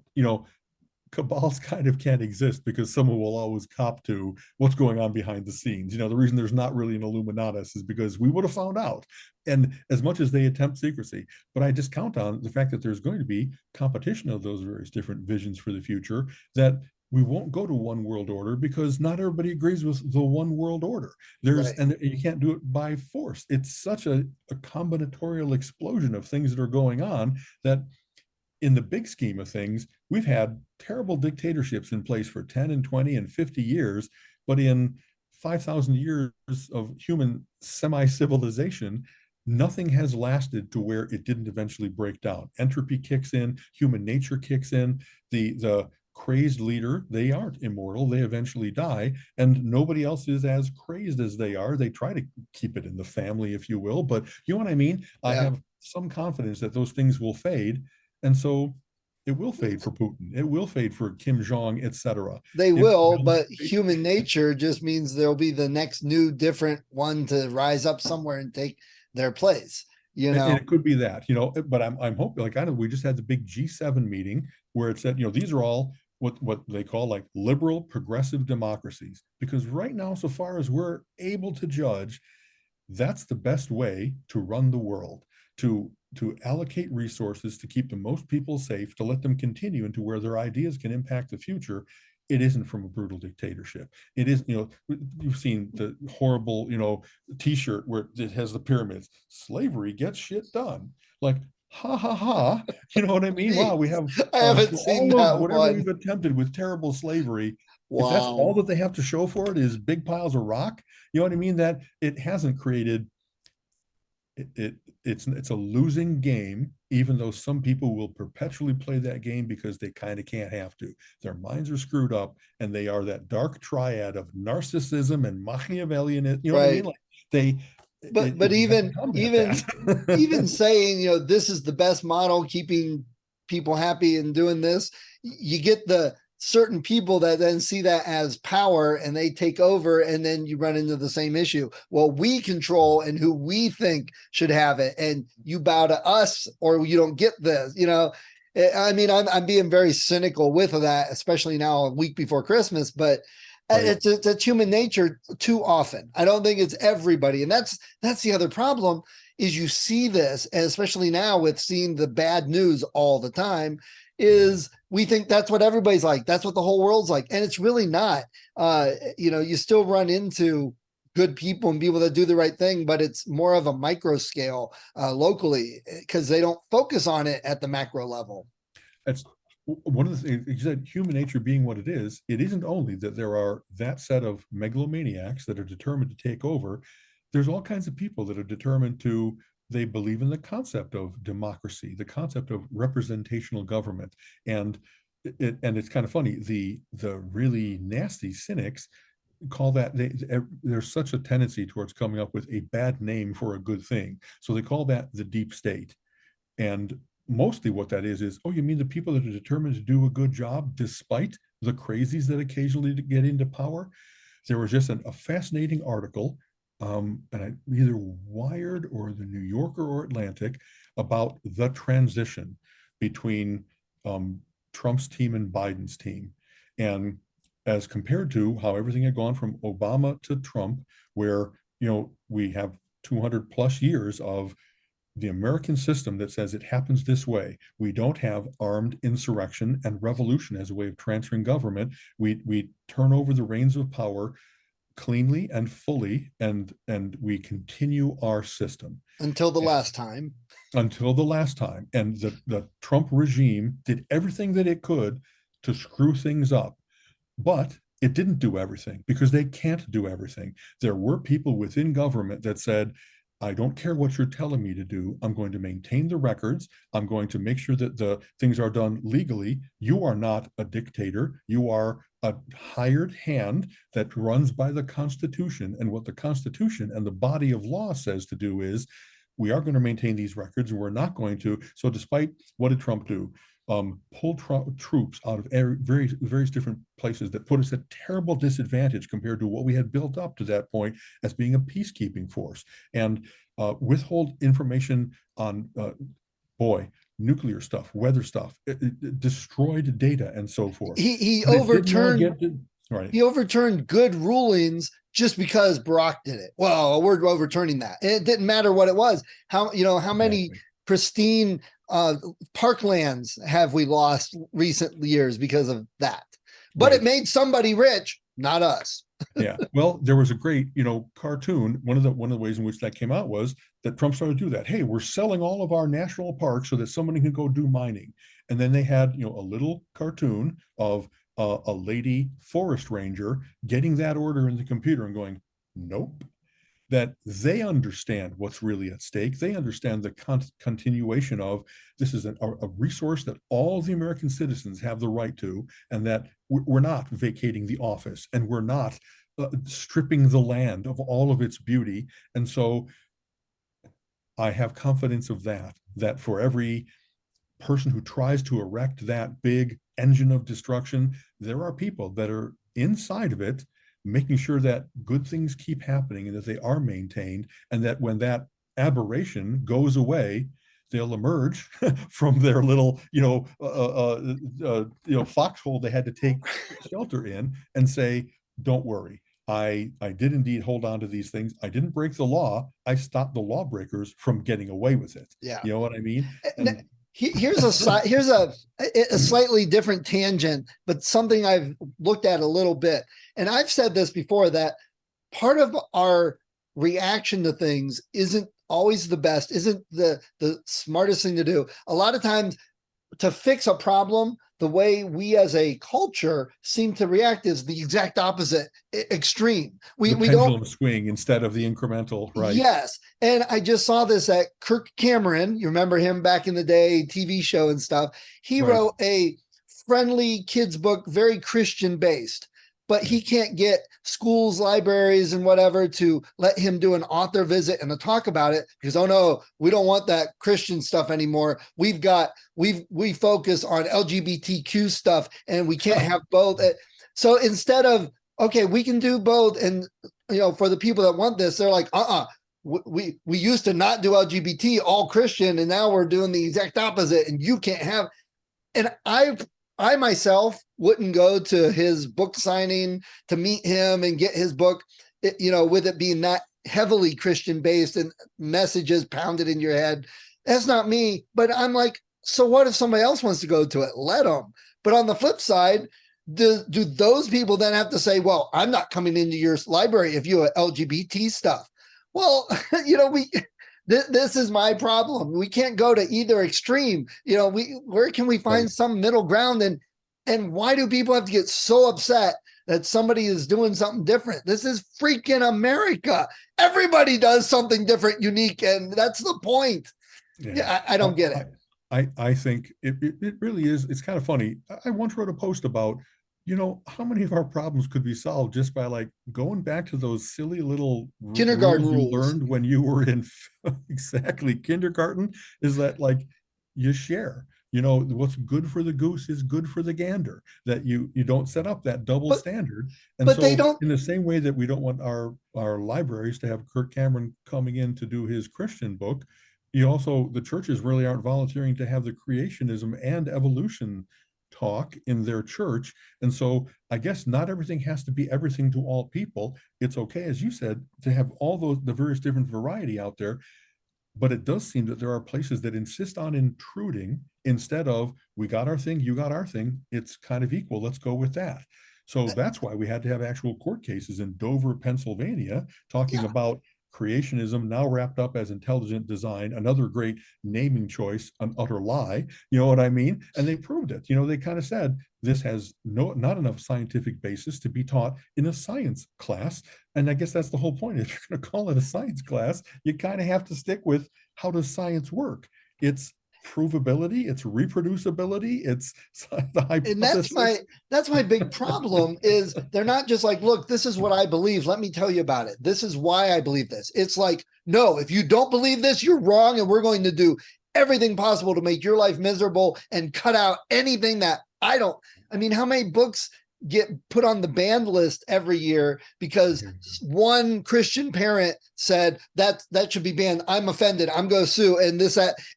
cabals kind of can't exist because someone will always cop to what's going on behind the scenes. The reason there's not really an Illuminatus is because we would have found out. And as much as they attempt secrecy, but I just count on the fact that there's going to be competition of those various different visions for the future, that we won't go to one world order because not everybody agrees with the one world order. Right. And you can't do it by force. It's such a combinatorial explosion of things that are going on that in the big scheme of things, we've had terrible dictatorships in place for 10 and 20 and 50 years, but in 5,000 years of human semi-civilization, nothing has lasted to where it didn't eventually break down. Entropy kicks in, human nature kicks in, the crazed leader, they aren't immortal, they eventually die, and nobody else is as crazed as they are. They try to keep it in the family, if you will, but you know what I mean? I Yeah. have some confidence that those things will fade, and so it will fade for Putin. It will fade for Kim Jong, etc. They It will, will but fade. human nature just means there'll be the next new different one to rise up somewhere and take their place. And it could be that, but I'm hoping, like, I know we just had the big G7 meeting where it said, these are all what they call like liberal progressive democracies, because right now, so far as we're able to judge, that's the best way to run the world, to allocate resources, to keep the most people safe, to let them continue into where their ideas can impact the future. It isn't from a brutal dictatorship. It is, you've seen the horrible, t-shirt where it has the pyramids. Slavery gets shit done. Like, ha ha ha. You know what I mean? Wow, we have I haven't for seen all of that whatever one. we've attempted with terrible slavery, if that's all Wow. that they have to show for it is big piles of rock, you know what I mean? That it hasn't created it's a losing game, even though some people will perpetually play that game because they kind of can't have to. Their minds are screwed up, and they are that dark triad of narcissism and Machiavellianism. You know what I mean? Right. Like they, But we have to even combat even even that. saying, this is the best model, keeping people happy and doing this, you get the certain people that then see that as power and they take over, and then you run into the same issue. Well, we control and who we think should have it, and you bow to us or you don't get this. I mean, I'm being very cynical with that, especially now a week before Christmas, but Right. it's human nature too often. I don't think it's everybody. And that's the other problem, is you see this, and especially now with seeing the bad news all the time, is we think that's what everybody's like. That's what the whole world's like. And it's really not. You still run into good people and people that do the right thing, but it's more of a micro scale locally because they don't focus on it at the macro level. That's one of the things you said, human nature being what it isn't only that there are that set of megalomaniacs that are determined to take over. There's all kinds of people that are determined to, they believe in the concept of democracy, the concept of representational government. And it's kind of funny, the really nasty cynics call that, there's such a tendency towards coming up with a bad name for a good thing. So they call that the deep state. And mostly what that is, oh, you mean the people that are determined to do a good job despite the crazies that occasionally get into power? There was just a fascinating article, and either Wired or the New Yorker or Atlantic, about the transition between Trump's team and Biden's team. And as compared to how everything had gone from Obama to Trump, where, we have 200 plus years of the American system that says it happens this way. We don't have armed insurrection and revolution as a way of transferring government. We turn over the reins of power cleanly and fully, and we continue our system until the last time. Until the last time. And the Trump regime did everything that it could to screw things up, but it didn't do everything because they can't do everything. There were people within government that said, I don't care what you're telling me to do. I'm going to maintain the records. I'm going to make sure that the things are done legally. You are not a dictator. You are a hired hand that runs by the Constitution. And what the Constitution and the body of law says to do is, we are going to maintain these records, and we're not going to. So despite, what did Trump do? Pull troops out of various different places that put us at terrible disadvantage compared to what we had built up to that point as being a peacekeeping force, and withhold information on nuclear stuff, weather stuff, destroyed data, and so forth. He overturned good rulings just because Barack did it. Well, we're overturning that. It didn't matter what it was. How many pristine parklands have we lost recent years because of that? But It made somebody rich, not us. Yeah. Well, there was a great, cartoon. One of the ways in which that came out was that Trump started to do that. Hey, we're selling all of our national parks so that somebody can go do mining. And then they had, a little cartoon of a lady forest ranger getting that order in the computer and going, nope. That they understand what's really at stake. They understand the continuation of, this is a resource that all the American citizens have the right to, and that we're not vacating the office, and we're not stripping the land of all of its beauty. And so I have confidence of that for every person who tries to erect that big engine of destruction, there are people that are inside of it making sure that good things keep happening and that they are maintained, and that when that aberration goes away, they'll emerge from their little, foxhole they had to take shelter in and say, don't worry. I did indeed hold on to these things. I didn't break the law. I stopped the lawbreakers from getting away with it. Yeah. You know what I mean? And here's a slightly different tangent, but something I've looked at a little bit. And I've said this before, that part of our reaction to things isn't always the best, isn't the smartest thing to do. A lot of times, to fix a problem, the way we as a culture seem to react is the exact opposite extreme. We don't swing instead of the incremental, right? Yes. And I just saw this at Kirk Cameron. You remember him back in the day, TV show and stuff. He wrote a friendly kids book, very Christian based, but he can't get schools, libraries, and whatever to let him do an author visit and a talk about it because, oh no, we don't want that Christian stuff anymore. We focus on LGBTQ stuff and we can't have both. So instead of, okay, we can do both. And, for the people that want this, they're like, we used to not do LGBT, all Christian, and now we're doing the exact opposite and you can't have. And I myself wouldn't go to his book signing to meet him and get his book, with it being that heavily Christian based and messages pounded in your head. That's not me. But I'm like, so what if somebody else wants to go to it? Let them. But on the flip side, do those people then have to say, well, I'm not coming into your library if you have LGBT stuff? Well, this is my problem. We can't go to either extreme. Where can we find some middle ground? And why do people have to get so upset that somebody is doing something different? This is freaking America. Everybody does something different, unique, and that's the point. Yeah, I don't get it. I think it really is. It's kind of funny. I once wrote a post about, how many of our problems could be solved just by like going back to those silly little Kindergarten rules you rules. learned when you were in exactly kindergarten, is that like you share. What's good for the goose is good for the gander, that you don't set up that double standard. And but so they don't. in the same way that we don't want our libraries to have Kirk Cameron coming in to do his Christian book, the churches really aren't volunteering to have the creationism and evolution talk in their church. And so I guess not everything has to be everything to all people. It's okay, as you said, to have all the various different variety out there. But it does seem that there are places that insist on intruding instead of, we got our thing, you got our thing. It's kind of equal. Let's go with that. So that's why we had to have actual court cases in Dover, Pennsylvania, talking about creationism now wrapped up as intelligent design, another great naming choice, an utter lie. You know what I mean? And they proved it. They kind of said this has not enough scientific basis to be taught in a science class. And I guess that's the whole point. If you're going to call it a science class, you kind of have to stick with, how does science work? It's provability, it's reproducibility, it's the hypothesis. And that's my big problem is they're not just like, look, this is what I believe, let me tell you about it, this is why I believe this. It's like, no, if you don't believe this, you're wrong, and we're going to do everything possible to make your life miserable and cut out anything that how many books get put on the banned list every year because one Christian parent said that should be banned. I'm offended. I'm going to sue, and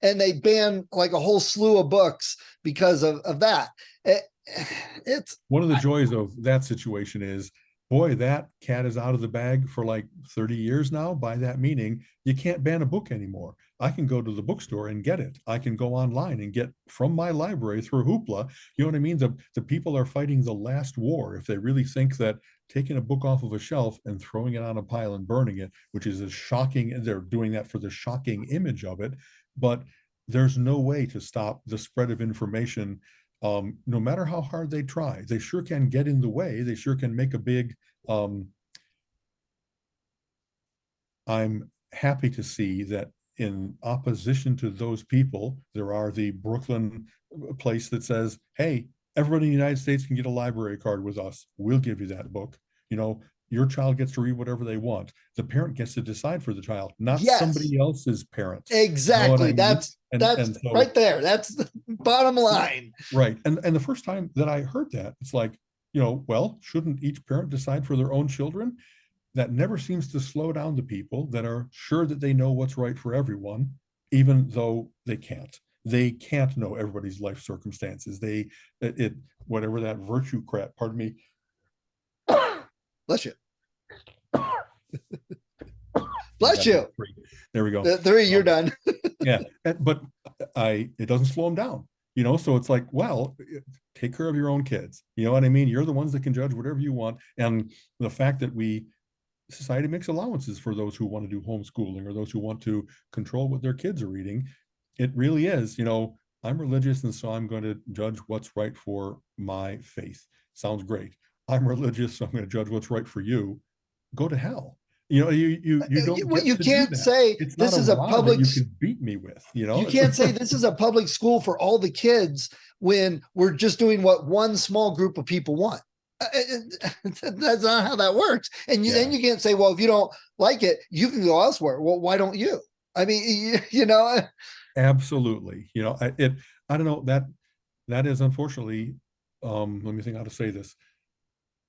and they ban like a whole slew of books because of that. It's one of the joys of that situation is, boy, that cat is out of the bag for like 30 years now. By that meaning, you can't ban a book anymore. I can go to the bookstore and get it. I can go online and get from my library through Hoopla. You know what I mean? The people are fighting the last war if they really think that taking a book off of a shelf and throwing it on a pile and burning it, which is as shocking, and they're doing that for the shocking image of it. But there's no way to stop the spread of information. No matter how hard they try, they sure can get in the way. They sure can make a big. I'm happy to see that in opposition to those people, there are the Brooklyn place that says, hey, everybody in the United States can get a library card with us. We'll give you that book. Your child gets to read whatever they want. The parent gets to decide for the child, not somebody else's parent. Exactly. That's so, right there. That's the bottom line. Right. And the first time that I heard that, it's like, well, shouldn't each parent decide for their own children? That never seems to slow down the people that are sure that they know what's right for everyone, even though they can't. They can't know everybody's life circumstances. Whatever that virtue crap, pardon me. Bless you. Bless you. There we go. Three, you're done. Yeah, but it doesn't slow them down. So it's like, well, take care of your own kids. You know what I mean? You're the ones that can judge whatever you want. And the fact that society makes allowances for those who want to do homeschooling or those who want to control what their kids are reading. It really is, I'm religious, and so I'm going to judge what's right for my faith. Sounds great. I'm religious, so I'm going to judge what's right for you. Go to hell. You don't get you to can't do that. say it's this not is a public that you can beat me with. You can't say this is a public school for all the kids when we're just doing what one small group of people want. That's not how that works. And then you can't say, well, if you don't like it, you can go elsewhere. Well, why don't you? I mean, Absolutely. I don't know, that is unfortunately, let me think how to say this.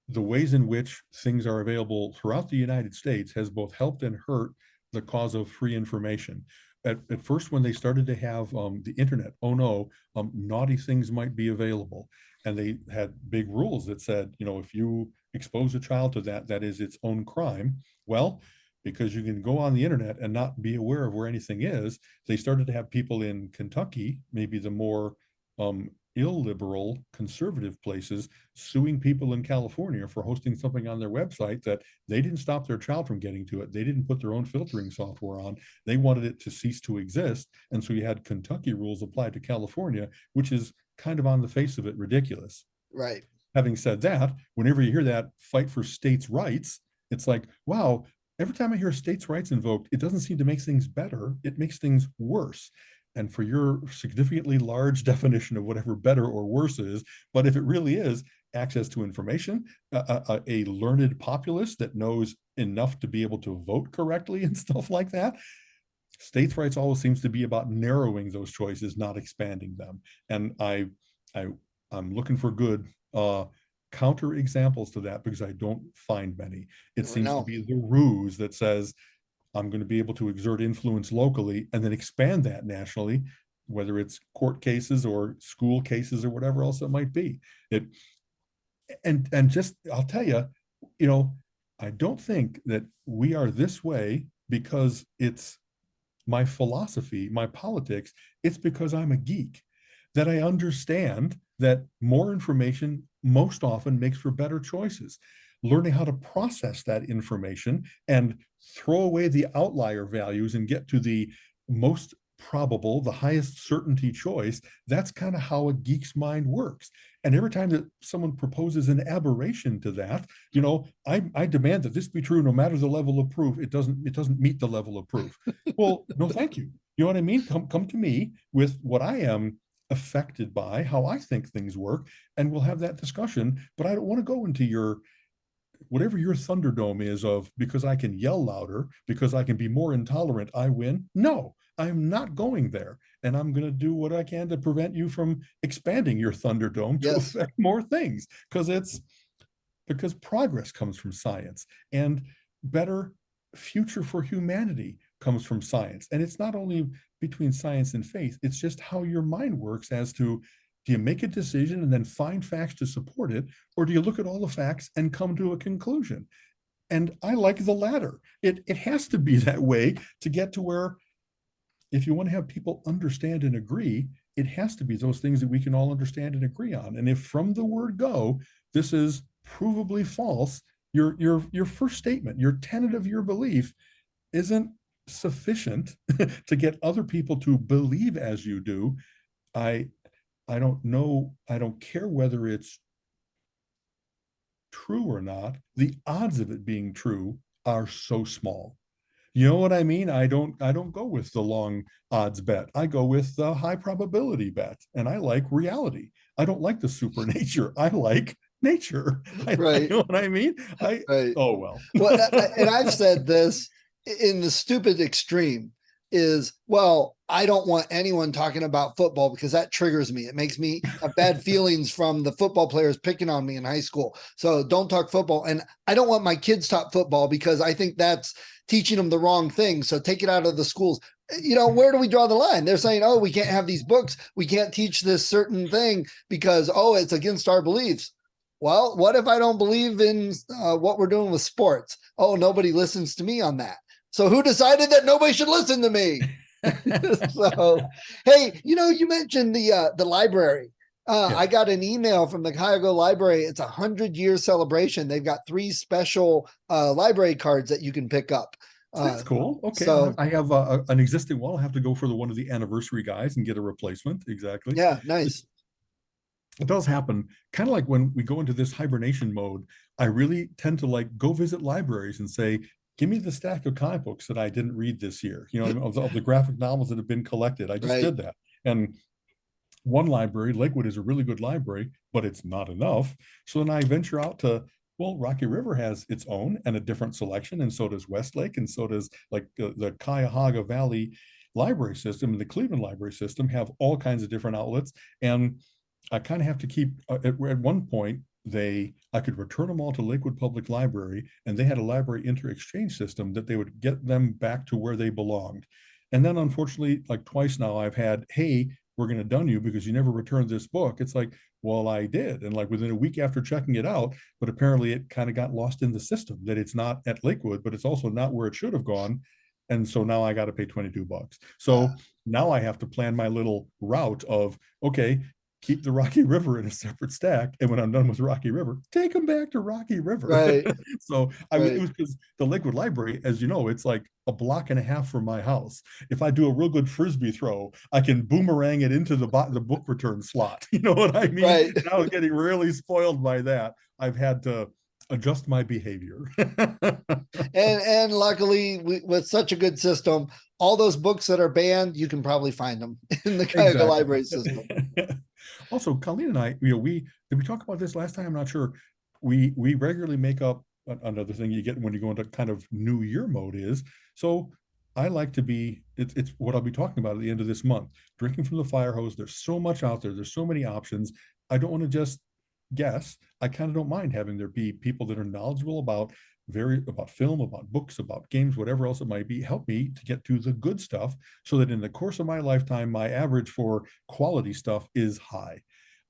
The ways in which things are available throughout the United States has both helped and hurt the cause of free information. At first, when they started to have the internet, oh no, naughty things might be available. And they had big rules that said, if you expose a child to that is its own crime. Well, because you can go on the internet and not be aware of where anything is, they started to have people in Kentucky, maybe the more illiberal conservative places suing people in California for hosting something on their website that they didn't stop their child from getting to it. They didn't put their own filtering software on. They wanted it to cease to exist. And so you had Kentucky rules applied to California, which is kind of on the face of it ridiculous. Right. Having said that, whenever you hear that fight for states' rights, it's like, wow, every time I hear states' rights invoked, it doesn't seem to make things better. It makes things worse. And for your significantly large definition of whatever better or worse is, but if it really is access to information, a learned populace that knows enough to be able to vote correctly and stuff like that, states' rights always seems to be about narrowing those choices, not expanding them. And I'm looking for good counter examples to that because I don't find many. It seems to No. be the ruse that says I'm going to be able to exert influence locally and then expand that nationally, whether it's court cases or school cases or whatever else it might be. And just I'll tell you, I don't think that we are this way because it's my philosophy, my politics. It's because I'm a geek, that I understand that more information most often makes for better choices. Learning how to process that information and throw away the outlier values and get to the most probable, the highest certainty choice, that's kind of how a geek's mind works. And every time that someone proposes an aberration to that, I demand that this be true no matter the level of proof. It doesn't meet the level of proof. Well, no, thank you. You know what I mean? Come to me with what I am affected by, how I think things work, and we'll have that discussion. But I don't want to go into your whatever your Thunderdome is of because I can yell louder, because I can be more intolerant, I win. No, I'm not going there. And I'm going to do what I can to prevent you from expanding your Thunderdome to affect more things. Because progress comes from science, and better future for humanity comes from science. And it's not only between science and faith, it's just how your mind works as to, do you make a decision and then find facts to support it? Or do you look at all the facts and come to a conclusion? And I like the latter. It has to be that way to get to where, if you want to have people understand and agree, it has to be those things that we can all understand and agree on. And if from the word go, this is provably false, your first statement, your tenet of your belief isn't sufficient to get other people to believe as you do, I don't know, I don't care whether it's true or not. The odds of it being true are so small. You know what I mean? I don't go with the long odds bet. I go with the high probability bet. And I like reality. I don't like the supernature. I like nature. Right. You know what I mean? Right. Oh, well. And I've said this in the stupid extreme is, well, I don't want anyone talking about football because that triggers me. It makes me have bad feelings from the football players picking on me in high school. So don't talk football. And I don't want my kids talk football because I think that's teaching them the wrong thing. So take it out of the schools. Where do we draw the line? They're saying, oh, we can't have these books. We can't teach this certain thing because, oh, it's against our beliefs. Well, what if I don't believe in what we're doing with sports? Oh, nobody listens to me on that. So who decided that nobody should listen to me? So, hey, you mentioned the library. I got an email from the Cuyahoga Library. It's 100-year celebration. They've got 3 special library cards that you can pick up. That's cool. Okay, so I have an existing one. I'll have to go for one of the anniversary guys and get a replacement. Exactly. Yeah, nice. It does happen. Kind of like when we go into this hibernation mode, I really tend to go visit libraries and say, give me the stack of comic books that I didn't read this year, of the graphic novels that have been collected. I just did that. And one library, Lakewood, is a really good library, but it's not enough. So then I venture out to, well, Rocky River has its own and a different selection, and so does Westlake, and so does the Cuyahoga Valley library system and the Cleveland library system have all kinds of different outlets. And I kind of have to keep, at one point, I could return them all to Lakewood Public Library, and they had a library inter-exchange system that they would get them back to where they belonged. And then unfortunately, twice now I've had, hey, we're going to dun you because you never returned this book. It's like, well, I did. And within a week after checking it out, but apparently it kind of got lost in the system that it's not at Lakewood, but it's also not where it should have gone. And so now I got to pay $22. So now I have to plan my little route of, okay, keep the Rocky River in a separate stack. And when I'm done with Rocky River, take them back to Rocky River. Right. So it Right. was because the Lakewood Library, as you know, it's like a block and a half from my house. If I do a real good Frisbee throw, I can boomerang it into the book return slot. You know what I mean? Right. And I was getting really spoiled by that. I've had to adjust my behavior. And luckily with such a good system, all those books that are banned, you can probably find them in the Cuyahoga Exactly. library system. Also, Colleen and I, we did we talk about this last time? I'm not sure. We regularly make up another thing you get when you go into kind of New Year mode is. So I like to be. It's what I'll be talking about at the end of this month. Drinking from the fire hose. There's so much out there. There's so many options. I don't want to just guess. I kind of don't mind having there be people that are knowledgeable about film, about books, about games, whatever else it might be, help me to get to the good stuff so that in the course of my lifetime, my average for quality stuff is high.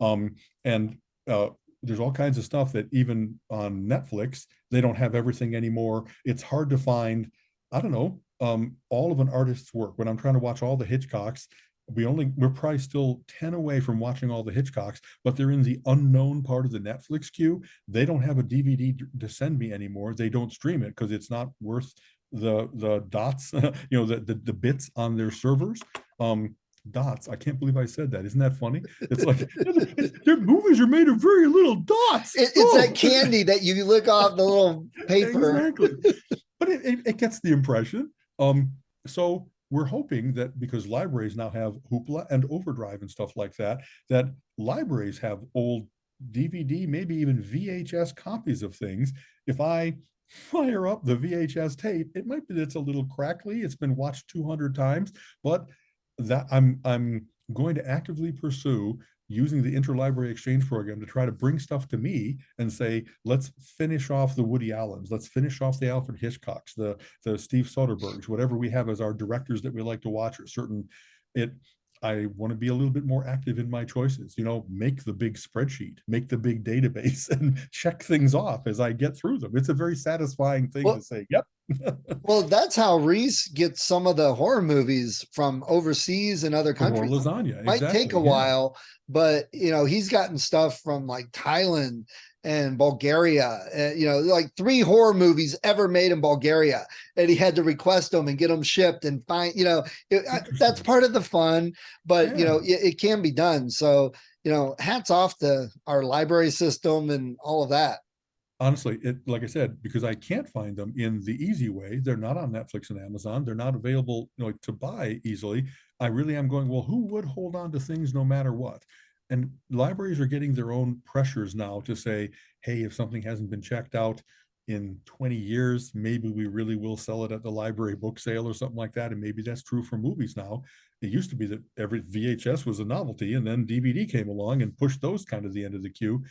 And there's all kinds of stuff that even on Netflix, they don't have everything anymore. It's hard to find, I don't know, all of an artist's work. When I'm trying to watch all the Hitchcocks, we're probably still 10 away from watching all the Hitchcocks, but they're in the unknown part of the Netflix queue. They don't have a DVD to send me anymore. They don't stream it because it's not worth the dots, the bits on their servers. Dots. I can't believe I said that. Isn't that funny? It's like their movies are made of very little dots. It's that candy that you lick off the little paper. Exactly. But it gets the impression. So we're hoping that because libraries now have Hoopla and Overdrive and stuff like that, that libraries have old DVD, maybe even VHS copies of things. If I fire up the VHS tape, it might be that it's a little crackly. It's been watched 200 times, but that I'm going to actively pursue using the interlibrary exchange program to try to bring stuff to me and say, let's finish off the Woody Allens, let's finish off the Alfred Hitchcocks, the Steve Soderberghs, whatever we have as our directors that we like to watch, or certain I want to be a little bit more active in my choices, make the big spreadsheet, make the big database and check things off as I get through them. It's a very satisfying thing to say, yep. Well, that's how Reese gets some of the horror movies from overseas and other countries. Lasagna, might exactly, take a while, but he's gotten stuff from like Thailand and Bulgaria, like 3 horror movies ever made in Bulgaria, and he had to request them and get them shipped and find, that's part of the fun, but it can be done. So, hats off to our library system and all of that. Honestly, like I said, because I can't find them in the easy way, they're not on Netflix and Amazon. They're not available, to buy easily. I really am going, well, who would hold on to things no matter what? And libraries are getting their own pressures now to say, hey, if something hasn't been checked out in 20 years, maybe we really will sell it at the library book sale or something like that. And maybe that's true for movies now. It used to be that every VHS was a novelty, and then DVD came along and pushed those kind of the end of the queue.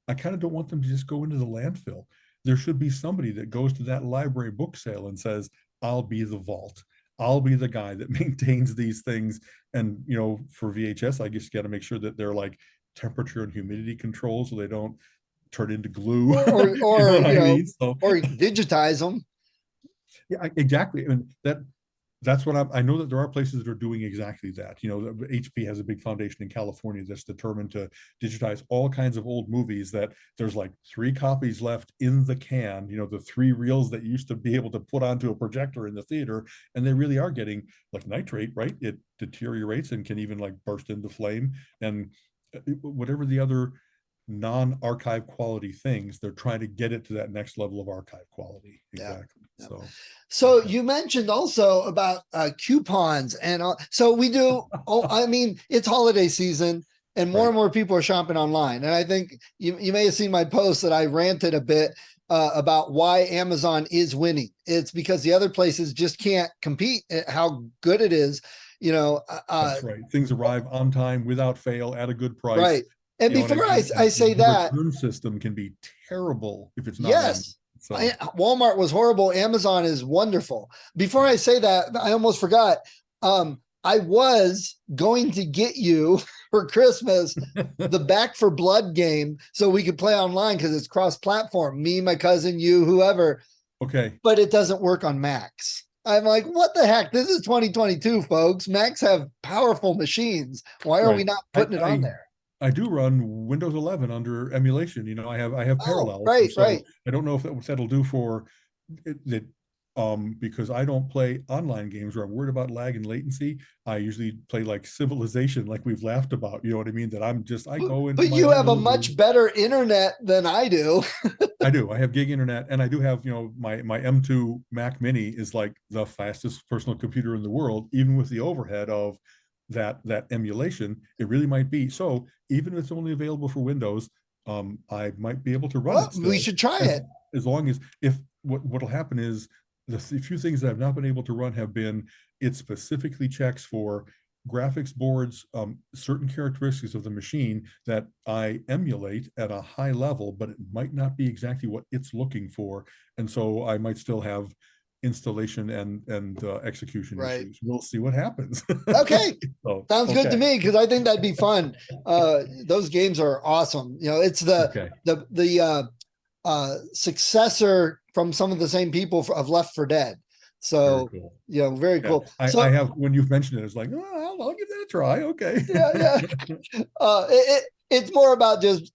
I kind of don't want them to just go into the landfill. There should be somebody that goes to that library book sale and says, I'll be the vault. I'll be the guy that maintains these things. And, for VHS, I guess you got to make sure that they're like temperature and humidity control so they don't turn into glue. Or or digitize them. Yeah, exactly. And that's what I know, that there are places that are doing exactly that. HP has a big foundation in California that's determined to digitize all kinds of old movies that there's like 3 copies left in the can, the 3 reels that used to be able to put onto a projector in the theater. And they really are getting like nitrate, right? It deteriorates and can even like burst into flame, and whatever the other non-archive quality things, they're trying to get it to that next level of archive quality. Exactly. Yeah. So you mentioned also about coupons, and so we do. It's holiday season, and more and more people are shopping online. And I think you may have seen my post that I ranted a bit about why Amazon is winning. It's because the other places just can't compete at how good it is. That's right. Things arrive on time, without fail, at a good price. Right. And before I say that, the return system can be terrible if it's not. Yes. So. Walmart was horrible. Amazon is wonderful. Before I say that, I almost forgot. I was going to get you for Christmas the Back for Blood game so we could play online because it's cross-platform. Me, my cousin, you, whoever. Okay. But it doesn't work on Macs. I'm like, what the heck? This is 2022, folks. Macs have powerful machines. Why are we not putting it on there? I do run Windows 11 under emulation. I have Oh, Parallels, and right, so right. I don't know if what that'll do for it. Because I don't play online games where I'm worried about lag and latency. I usually play like Civilization, like we've laughed about. You know what I mean? That I But go into but my you own have a little room. much better internet than I do. I do. I have gig internet, and I do have, my M2 Mac Mini is like the fastest personal computer in the world, even with the overhead of that emulation. It really might be. So even if it's only available for Windows, I might be able to run Well, it we still, should try as it. as long as if what'll happen is the few things that I've not been able to run have been it specifically checks for graphics boards, certain characteristics of the machine that I emulate at a high level, but it might not be exactly what it's looking for. And so I might still have installation and execution Right. issues. We'll see what happens. Okay. So, Sounds good to okay. me because I think that'd be fun. Those games are awesome. It's Okay. the successor from some of the same people of Left for Dead. Very So, cool. very Yeah. cool. I So, have, when you've mentioned it, it's like, oh, I'll give that a try. Okay. yeah, yeah. It's more about just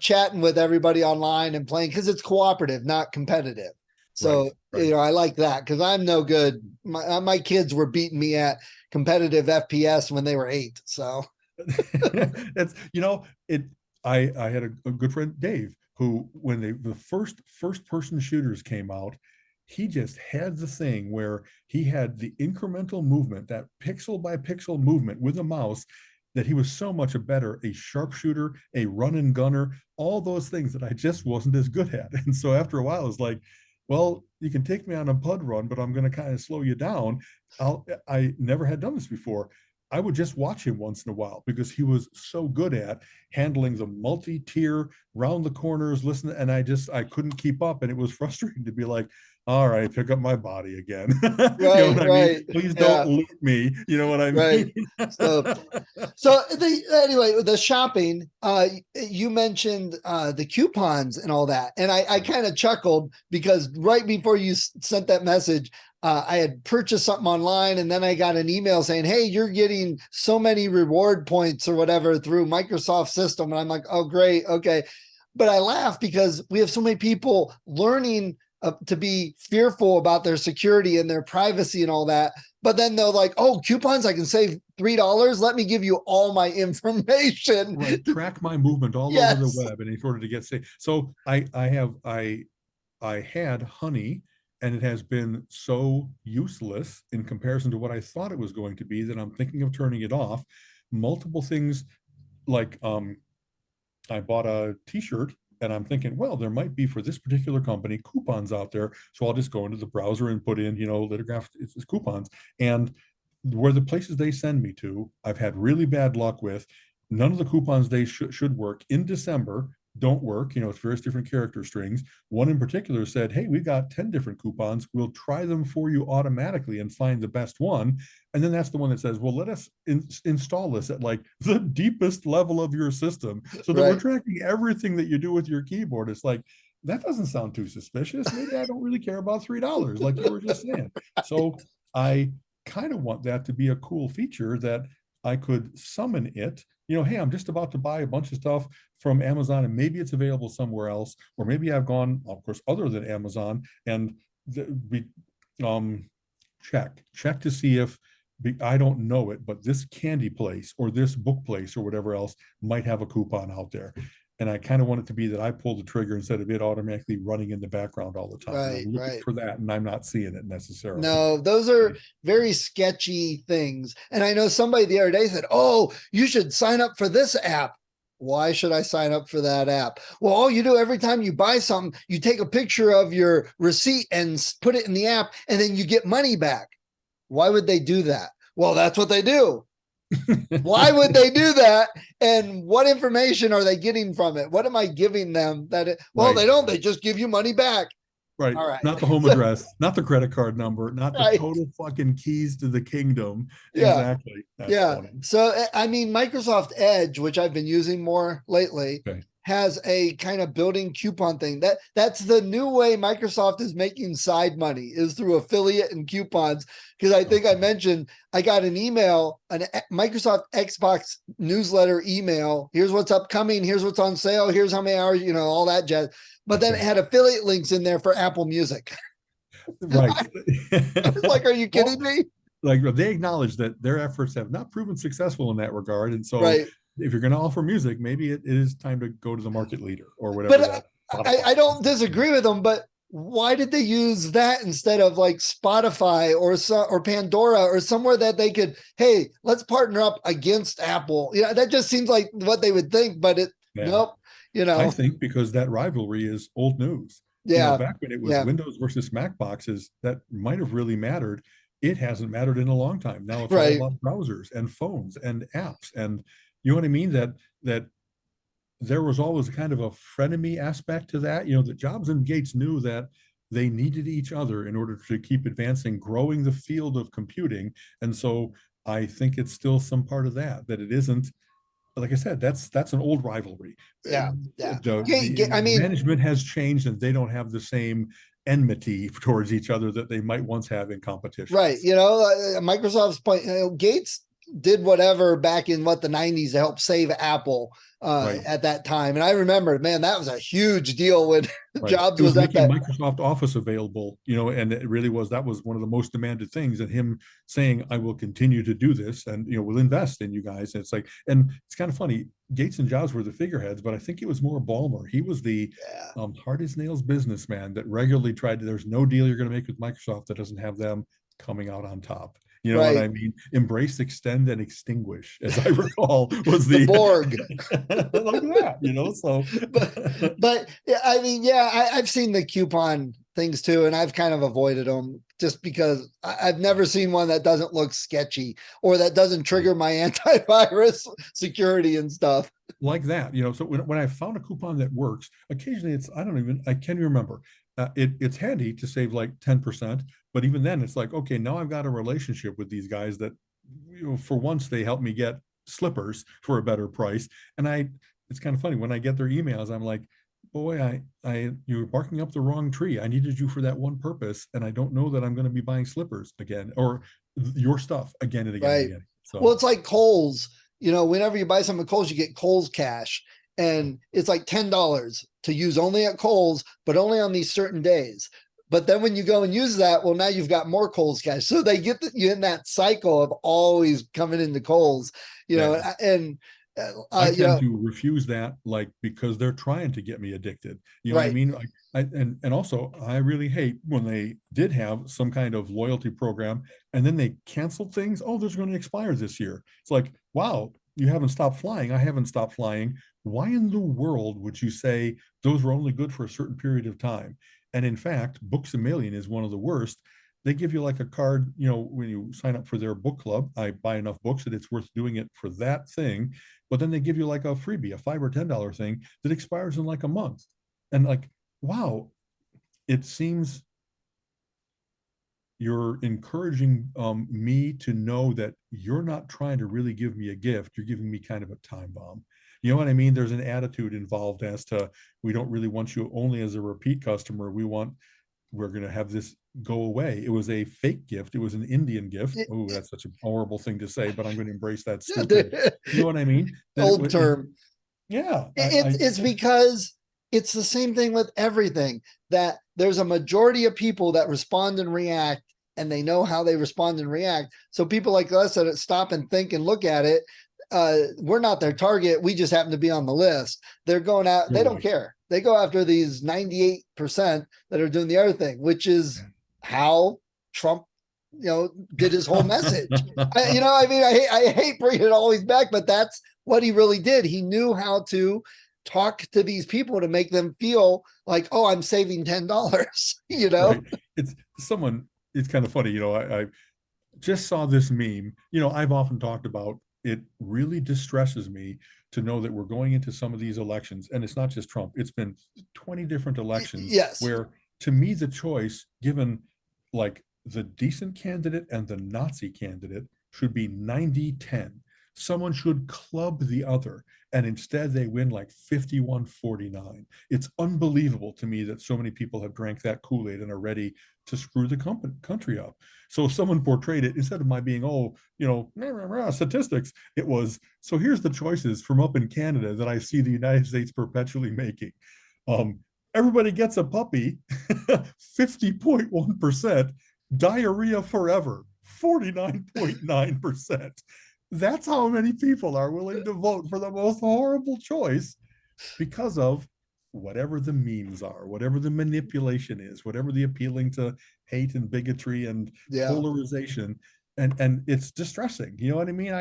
chatting with everybody online and playing because it's cooperative, not competitive. Right. So Right. I like that because I'm no good. My kids were beating me at competitive FPS when they were 8. So It's, it. I had a good friend, Dave, who, when the first person shooters came out, he just had the thing where he had the incremental movement, that pixel by pixel movement with a mouse, that he was so much a sharpshooter, a run and gunner, all those things that I just wasn't as good at. And so after a while, it's like, well, you can take me on a bud run, but I'm going to kind of slow you down. I never had done this before. I would just watch him once in a while because he was so good at handling the multi-tier round the corners, listen, and I couldn't keep up, and it was frustrating to be like, all right, pick up my body again. You know right, what I mean? right, Please don't yeah, loot me. You know what I right. mean? So anyway, the shopping, you mentioned the coupons and all that. And I Right. kind of chuckled because right before you sent that message, I had purchased something online and then I got an email saying, hey, you're getting so many reward points or whatever through Microsoft system. And I'm like, oh, great. Okay. But I laugh because we have so many people learning to be fearful about their security and their privacy and all that. But then they're like, oh, coupons, I can save $3. Let me give you all my information. Right. Track my movement all over the Yes. web in order to get safe. So I had honey, and it has been so useless in comparison to what I thought it was going to be that I'm thinking of turning it off. Multiple things, like, I bought a t-shirt, and I'm thinking, well, there might be, for this particular company, coupons out there. So I'll just go into the browser and put in, Lithograph, it's coupons. And where the places they send me to, I've had really bad luck with. None of the coupons they should work in December don't work. It's various different character strings. One in particular said, hey, we've got 10 different coupons. We'll try them for you automatically and find the best one. And then that's the one that says, well, let us install this at like the deepest level of your system so that we're Right. tracking everything that you do with your keyboard. It's like, that doesn't sound too suspicious. Maybe I don't really care about $3, like you were just saying. So I kind of want that to be a cool feature that I could summon it. Hey, I'm just about to buy a bunch of stuff from Amazon, and maybe it's available somewhere else, or maybe I've gone, of course, other than Amazon, and we check to see if, I don't know it, but this candy place or this book place or whatever else might have a coupon out there. And I kind of want it to be that I pull the trigger instead of it automatically running in the background all the time. And Right. I'm looking Right. for that, and I'm not seeing it necessarily. No, those are very sketchy things. And I know somebody the other day said, oh, you should sign up for this app. Why should I sign up for that app? Well, all you do every time you buy something, you take a picture of your receipt and put it in the app, and then you get money back. Why would they do that? Well, that's what they do. Why would they do that? And what information are they getting from it? What am I giving them well, Right. they don't, they just give you money back. Right. All right. Not the home address, not the credit card number, not the Right. total fucking keys to the kingdom. Yeah. Exactly. That's Yeah. funny. So, I mean, Microsoft Edge, which I've been using more lately, Okay. has a kind of building coupon thing. That's the new way Microsoft is making side money, is through affiliate and coupons. Because I think I mentioned I got an email, Microsoft Xbox newsletter email. Here's what's upcoming. Here's what's on sale. Here's how many hours, all that jazz. But then it had affiliate links in there for Apple Music. Right. I was like, are you kidding me? Like, they acknowledge that their efforts have not proven successful in that regard. And so Right. if you're going to offer music, maybe it is time to go to the market leader or whatever. But I don't disagree with them, but why did they use that instead of like Spotify or Pandora or somewhere that they could, hey, let's partner up against Apple? That just seems like what they would think, but nope. I think because that rivalry is old news. Yeah. Back when it was Windows versus Mac boxes, that might have really mattered. It hasn't mattered in a long time. Now it's all about browsers and phones and apps. And you know what I mean? That there was always kind of a frenemy aspect to that. That Jobs and Gates knew that they needed each other in order to keep advancing, growing the field of computing. And so I think it's still some part of that it isn't, like I said, that's an old rivalry. Yeah. The management has changed and they don't have the same enmity towards each other that they might once have in competition. Right. Microsoft's point, Gates did whatever back in the 90s to help save Apple at that time. And I remember, man, that was a huge deal when Jobs was making Microsoft Office available, and it really that was one of the most demanded things. And him saying, I will continue to do this and, we'll invest in you guys. And it's like, and it's kind of funny, Gates and Jobs were the figureheads, but I think it was more Ballmer. He was the hard as nails businessman that regularly tried to, there's no deal you're going to make with Microsoft that doesn't have them coming out on top. You know what I mean? Embrace, extend, and extinguish, as I recall, was the Borg. Like that, so. But I've seen the coupon things too, and I've kind of avoided them just because I've never seen one that doesn't look sketchy or that doesn't trigger my antivirus security and stuff. Like that, so when I found a coupon that works, occasionally I can't remember. It's handy to save like 10%, but even then it's like, okay, now I've got a relationship with these guys that, for once they help me get slippers for a better price. And it's kind of funny when I get their emails, I'm like, boy, you're barking up the wrong tree. I needed you for that one purpose. And I don't know that I'm going to be buying slippers again or your stuff again and again. And again. So, well, it's like Kohl's, whenever you buy something at Kohl's, you get Kohl's Cash. And it's like $10 to use only at Kohl's, but only on these certain days. But then when you go and use that, well, now you've got more Kohl's Cash. So they get you in that cycle of always coming into Kohl's, and I tend to refuse that, because they're trying to get me addicted. You know what I mean? And also I really hate when they did have some kind of loyalty program and then they canceled things. Oh, there's going to expire this year. It's like, wow, you haven't stopped flying. I haven't stopped flying. Why in the world would you say those were only good for a certain period of time? And in fact, Books A Million is one of the worst. They give you like a card, when you sign up for their book club. I buy enough books that it's worth doing it for that thing. But then they give you like a freebie, a $5 or $10 thing that expires in like a month. And like, wow, it seems you're encouraging me to know that you're not trying to really give me a gift. You're giving me kind of a time bomb. You know what I mean? There's an attitude involved as to, we don't really want you only as a repeat customer. We're going to have this go away. It was a fake gift. It was an Indian gift. Oh, that's such a horrible thing to say, but I'm going to embrace that stupid. You know what I mean? Old term. Yeah. It's because it's the same thing with everything, that there's a majority of people that respond and react, and they know how they respond and react. So people like us that stop and think and look at it, we're not their target. We just happen to be on the list. They're going out. They don't care. They go after these 98% that are doing the other thing, which is how Trump, did his whole message. I hate bringing it always back, but that's what he really did. He knew how to talk to these people to make them feel like, oh, I'm saving $10, Right. It's kind of funny, I just saw this meme. I've often talked about, it really distresses me to know that we're going into some of these elections, and it's not just Trump. It's been 20 different elections where, to me, the choice given like the decent candidate and the Nazi candidate should be 90-10. Someone should club the other. And instead, they win like 51-49. It's unbelievable to me that so many people have drank that Kool-Aid and are ready to screw the country up. So someone portrayed it instead of my being, oh, statistics. It was, so here's the choices from up in Canada that I see the United States perpetually making. Um, Everybody gets a puppy, 50.1%, diarrhea forever, 49.9%. That's how many people are willing to vote for the most horrible choice because of whatever the memes are, whatever the manipulation is, whatever the appealing to hate and bigotry and Yeah. polarization. And it's distressing. You know what I mean?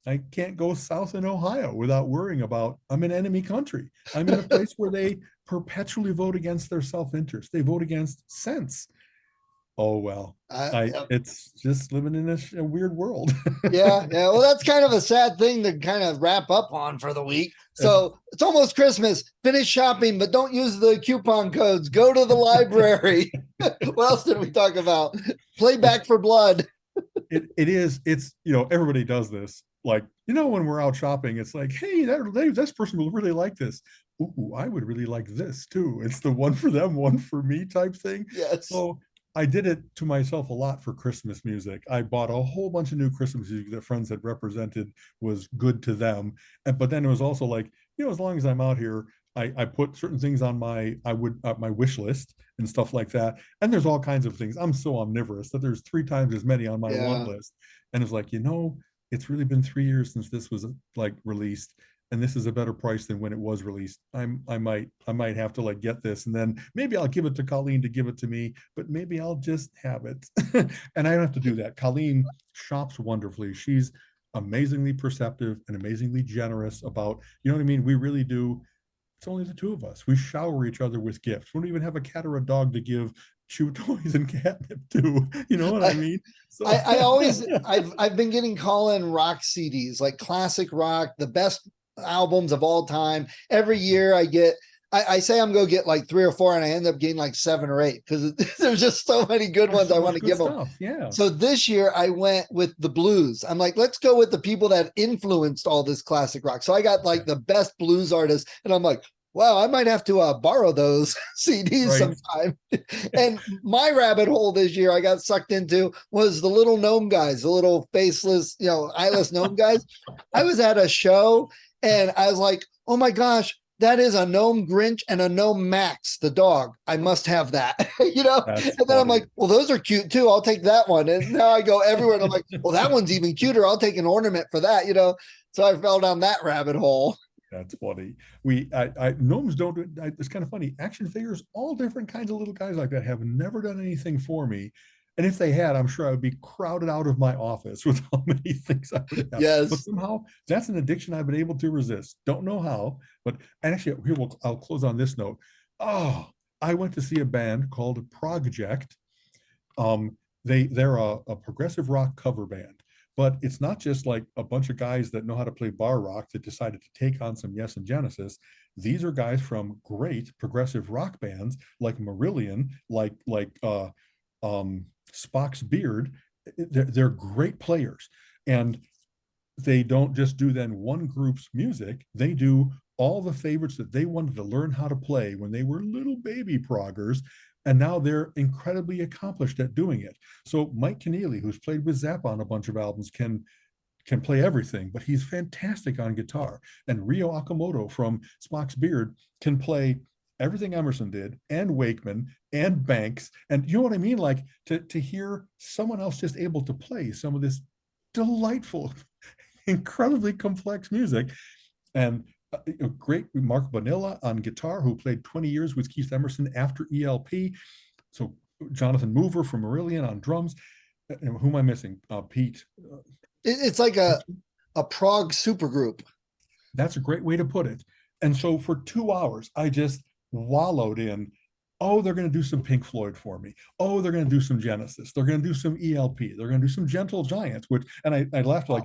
I can't go south in Ohio without worrying about I'm in enemy country. I'm in a place where they perpetually vote against their self-interest. They vote against sense. Oh well. Yep. It's just living in a weird world. Yeah, yeah. Well, that's kind of a sad thing to kind of wrap up on for the week. So it's almost Christmas. Finish shopping, but don't use the coupon codes. Go to the library. What else did we talk about? Play Back for Blood. It's everybody does this. Like, when we're out shopping, it's like, hey, this person will really like this. Ooh, I would really like this too. It's the one for them, one for me type thing. Yes. So I did it to myself a lot for Christmas music. I bought a whole bunch of new Christmas music that friends had represented was good to them. But then it was also like, as long as I'm out here, I put certain things on my my wish list and stuff like that. And there's all kinds of things. I'm so omnivorous that there's 3 times as many on my want list. And it's like, it's really been 3 years since this was like released, and this is a better price than when it was released. I might have to like get this, and then maybe I'll give it to Colleen to give it to me, but maybe I'll just have it. And I don't have to do that. Colleen shops wonderfully. She's amazingly perceptive and amazingly generous about, you know what I mean? We really do. It's only the two of us. We shower each other with gifts. We don't even have a cat or a dog to give chew toys and catnip to. You know what I mean? So I always I've been getting Colin rock CDs, like classic rock, the best albums of all time. Every year I say I'm going to get like 3 or 4, and I end up getting like 7 or 8 because there's just so many good ones I want to give them. Yeah. So this year I went with the blues. I'm like, let's go with the people that influenced all this classic rock. So I got like the best blues artists, and I'm like, wow, I might have to borrow those CDs sometime. And my rabbit hole this year I got sucked into was the little gnome guys, the little faceless, eyeless gnome guys. I was at a show and I was like, oh my gosh, that is a gnome Grinch and a gnome Max, the dog. I must have that, That's and then funny. I'm like, well, those are cute too. I'll take that one. And now I go everywhere. And I'm like, well, that one's even cuter. I'll take an ornament for that, So I fell down that rabbit hole. That's funny. Gnomes don't do it. It's kind of funny. Action figures, all different kinds of little guys like that have never done anything for me. And if they had, I'm sure I would be crowded out of my office with how many things I would have. Yes. But somehow that's an addiction I've been able to resist. Don't know how, but actually I'll close on this note. Oh, I went to see a band called Project. They're a progressive rock cover band. But it's not just like a bunch of guys that know how to play bar rock that decided to take on some Yes and Genesis. These are guys from great progressive rock bands like Marillion, like Spock's Beard. They're great players, and they don't just do then one group's music. They do all the favorites that they wanted to learn how to play when they were little baby proggers. And now they're incredibly accomplished at doing it. So Mike Keneally, who's played with Zappa on a bunch of albums, can play everything, but he's fantastic on guitar. And Ryo Okamoto from Spock's Beard can play everything Emerson did, and Wakeman, and Banks. And you know what I mean? Like to hear someone else just able to play some of this delightful, incredibly complex music. And great Mark Bonilla on guitar, who played 20 years with Keith Emerson after ELP. So Jonathan Mover from Marillion on drums. Who am I missing? Pete. It's like a prog supergroup. That's a great way to put it. And so for 2 hours, I just wallowed in, oh, they're going to do some Pink Floyd for me. Oh, they're going to do some Genesis. They're going to do some ELP. They're going to do some Gentle Giant, and I laughed like,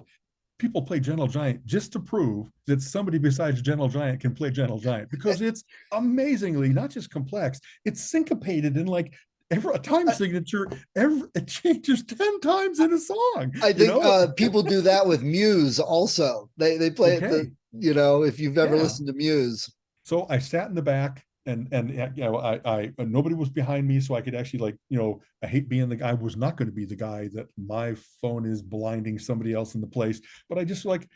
people play Gentle Giant just to prove that somebody besides Gentle Giant can play Gentle Giant, because it's amazingly not just complex, it's syncopated in like every a time signature, it changes 10 times in a song, I you think know? people do that with Muse also. They play it Okay. if you've ever Yeah. listened to Muse. So I sat in the back, and you know, I nobody was behind me, so I could actually, like, you know, I hate being the guy. I was not going to be the guy that my phone is blinding somebody else in the place, but I just, like,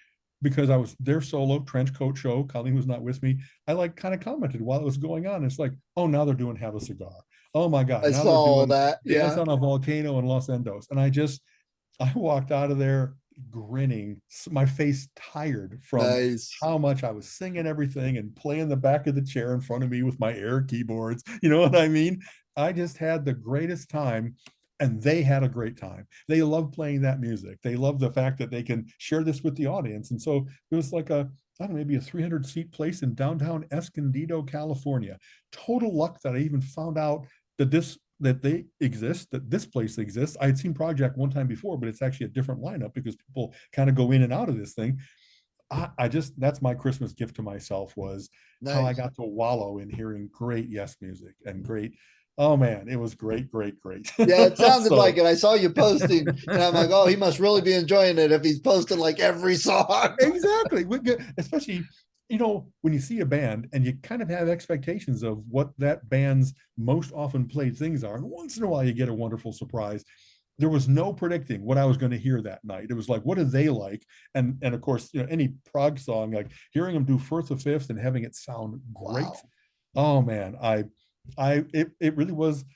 because I was there solo, trench coat show, Colleen was not with me. I, like, kind of commented while it was going on. It's like, oh, now they're doing Have a Cigar. Oh my God, I now saw they're all doing that. Dance Yeah. on a Volcano in Los Endos. And I walked out of there grinning, my face tired from Nice. how much I was singing everything and playing the back of the chair in front of me with my air keyboards. You know what I mean? I just had the greatest time, and they had a great time. They love playing that music. They love the fact that they can share this with the audience. And so it was like I don't know, maybe a 300 seat place in downtown Escondido, California. Total luck that I even found out that they exist, that this place exists. I had seen Project one time before, but it's actually a different lineup because people kind of go in and out of this thing. I just, that's my Christmas gift to myself, was how I Nice. got to wallow in hearing great Yes music and great. Oh man, it was great, great, great. Yeah, it sounded like So it. I saw you posting, and I'm like, oh, he must really be enjoying it if he's posting like every song. exactly, especially, you know, when you see a band and you kind of have expectations of what that band's most often played things are, and once in a while you get a wonderful surprise. There was no predicting what I was going to hear that night. It was like, what do they like? And of course, you know, any prog song, like hearing them do Firth of Fifth and having it sound great. Wow. Oh man, it really was.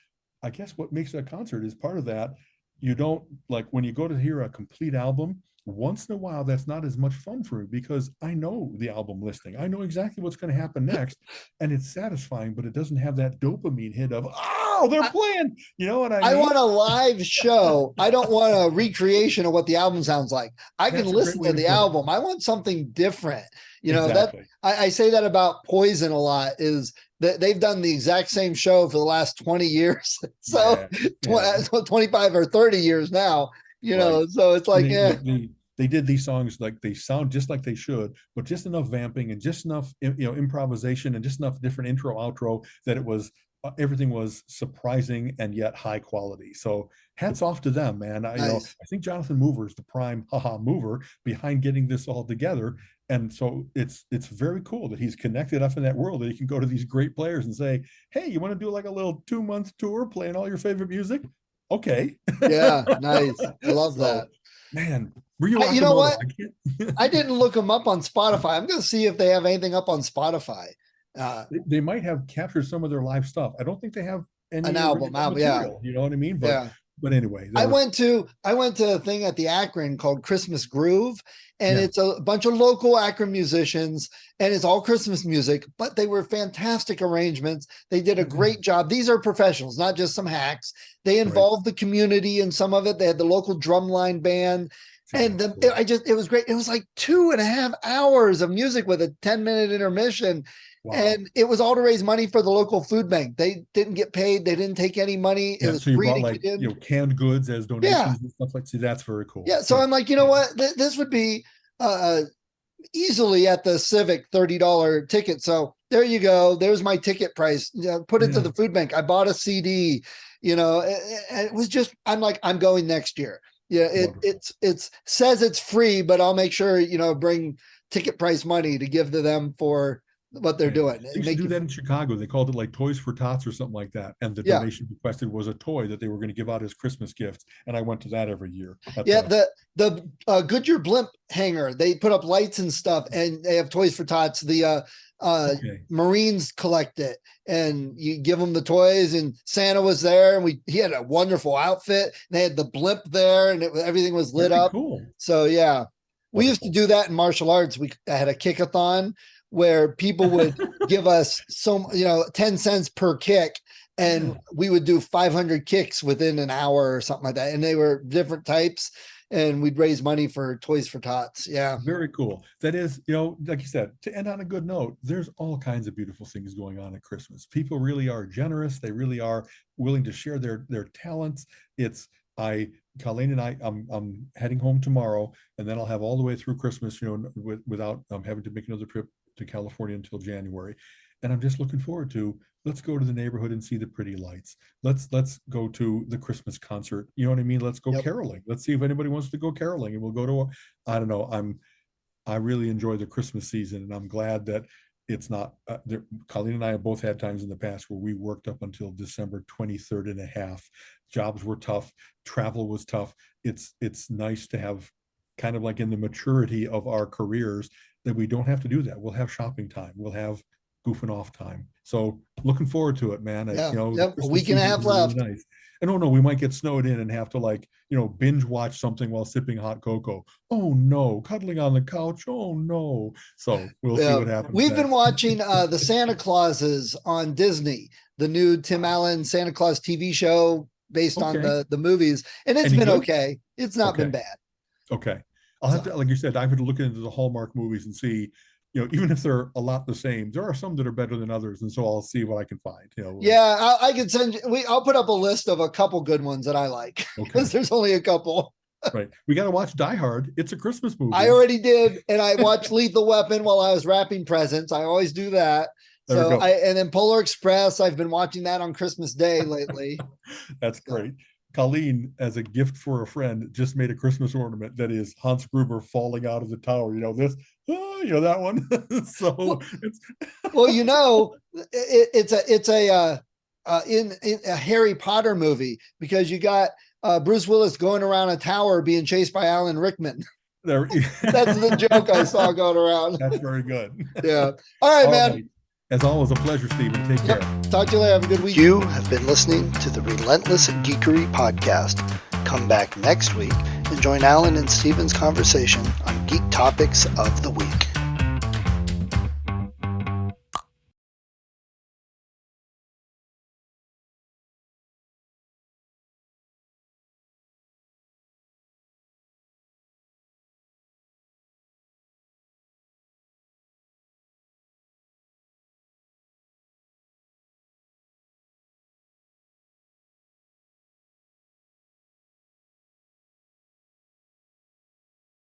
I guess what makes a concert is part of that. You don't, like, when you go to hear a complete album, once in a while that's not as much fun for me because I know the album listing. I know exactly what's going to happen next, and it's satisfying, but it doesn't have that dopamine hit of, oh, they're I, playing. You know what I I want mean? a live show. I don't want a recreation of what the album sounds like. I can That's a great listen way to to the put it. album. I want something different. That Exactly. I say that about Poison a lot, is that they've done the exact same show for the last 20 years. So Yeah. Yeah. 25 or 30 years now, Right. so it's And like, yeah, they did these songs, like, they sound just like they should, but just enough vamping and just enough, you know, improvisation and just enough different intro outro that it was, everything was surprising and yet high quality. So hats off to them, man. You know, nice. I think Jonathan Mover is the prime haha mover behind getting this all together. And so it's very cool that he's connected up in that world that he can go to these great players and say, hey, you want to do like a little 2 month tour playing all your favorite music? Okay. Yeah, nice. I love So, that. man, Rio You know Akamoto. what? I can't. I didn't look them up on Spotify. I'm going to see if they have anything up on Spotify. Uh, They might have captured some of their live stuff. I don't think they have an any album, original yeah, material. You know what I mean? yeah. But anyway, I they're, went to a thing at the Akron called Christmas Groove, and yeah. it's a bunch of local Akron musicians, and it's all Christmas music. But they were fantastic arrangements. They did a Okay. great job. These are professionals, not just some hacks. They Right. involved the community in some of it. They had the local drumline band, See, and that's cool. it was great. It was like 2.5 hours of music with a 10-minute intermission. Wow. And it was all to raise money for the local food bank. They didn't get paid. They didn't take any money. It Yeah. was So you free brought, to like, get in. you know, canned goods as Yeah. donations and stuff like. See, that's very cool. Yeah. So Yeah. I'm like, Yeah. what? This would be easily at the Civic $30 ticket. So there you go. There's my ticket price. Put it to Yeah. the food bank. I bought a CD. It was just. I'm like, I'm going next year. Yeah. Wonderful. It's says it's free, but I'll make sure bring ticket price money to give to them for what they're Yeah. doing. They used to Make do you. that in Chicago. They called it like Toys for Tots or something like that. And the Yeah. donation requested was a toy that they were going to give out as Christmas gifts. And I went to that every year at Yeah, the. the Goodyear blimp hanger, they put up lights and stuff, and they have Toys for Tots. The Okay. Marines collect it, and you give them the toys. And Santa was there, and he had a wonderful outfit. And they had the blimp there, and everything was lit Very up. cool. So yeah, we used to Wonderful. do that in martial arts. I had a kickathon where people would give us 10 cents per kick, Yeah. and we would do 500 kicks within an hour or something like that. And they were different types, and we'd raise money for Toys for Tots. Yeah. Very cool. That is, you know, like you said, to end on a good note, there's all kinds of beautiful things going on at Christmas. People really are generous. They really are willing to share their talents. It's I Colleen and I'm heading home tomorrow, and then I'll have all the way through Christmas, you know, without having to make another trip to California until January. And I'm just looking forward to let's go to the neighborhood and see the pretty lights. Let's go to the Christmas concert. You know what I mean? Let's go Yep. caroling. Let's see if anybody wants to go caroling, and we'll go to I don't know. I really enjoy the Christmas season, and I'm glad that it's not Colleen and I have both had times in the past where we worked up until December 23rd and a half. Jobs were tough, travel was tough. It's nice to have, kind of like in the maturity of our careers, that we don't have to do that. We'll have shopping time, we'll have goofing off time. So looking forward to it, man. Yeah. You know, Yep. A week and a half left. Really nice. And oh no, we might get snowed in and have to, like, you know, binge watch something while sipping hot cocoa. Oh no, cuddling on the couch. Oh no. So we'll see what happens. We've been watching the Santa Clauses on Disney, the new Tim Allen Santa Claus TV show based on the movies, and it's been okay. It's not been bad. Okay. I'll have to, like you said, I have to look into the Hallmark movies and see, you know, even if they're a lot the same, there are some that are better than others. And so I'll see what I can find, you know. Yeah, I can send you, I'll put up a list of a couple good ones that I like, because there's only a couple. Right. We got to watch Die Hard. It's a Christmas movie. I already did. And I watched Lethal Weapon while I was wrapping presents. I always do that. So and then Polar Express, I've been watching that on Christmas Day lately. That's great. Colleen, as a gift for a friend, just made a Christmas ornament that is Hans Gruber falling out of the tower. You know, you know, that one. So well, you know, it's a Harry Potter movie, because you got Bruce Willis going around a tower being chased by Alan Rickman. That's the joke I saw going around. That's very good. Yeah. All right, man. Right. As always, a pleasure, Stephen. Take care. Talk to you later. Have a good week. You have been listening to the Relentless Geekery podcast. Come back next week and join Alan and Stephen's conversation on geek topics of the week.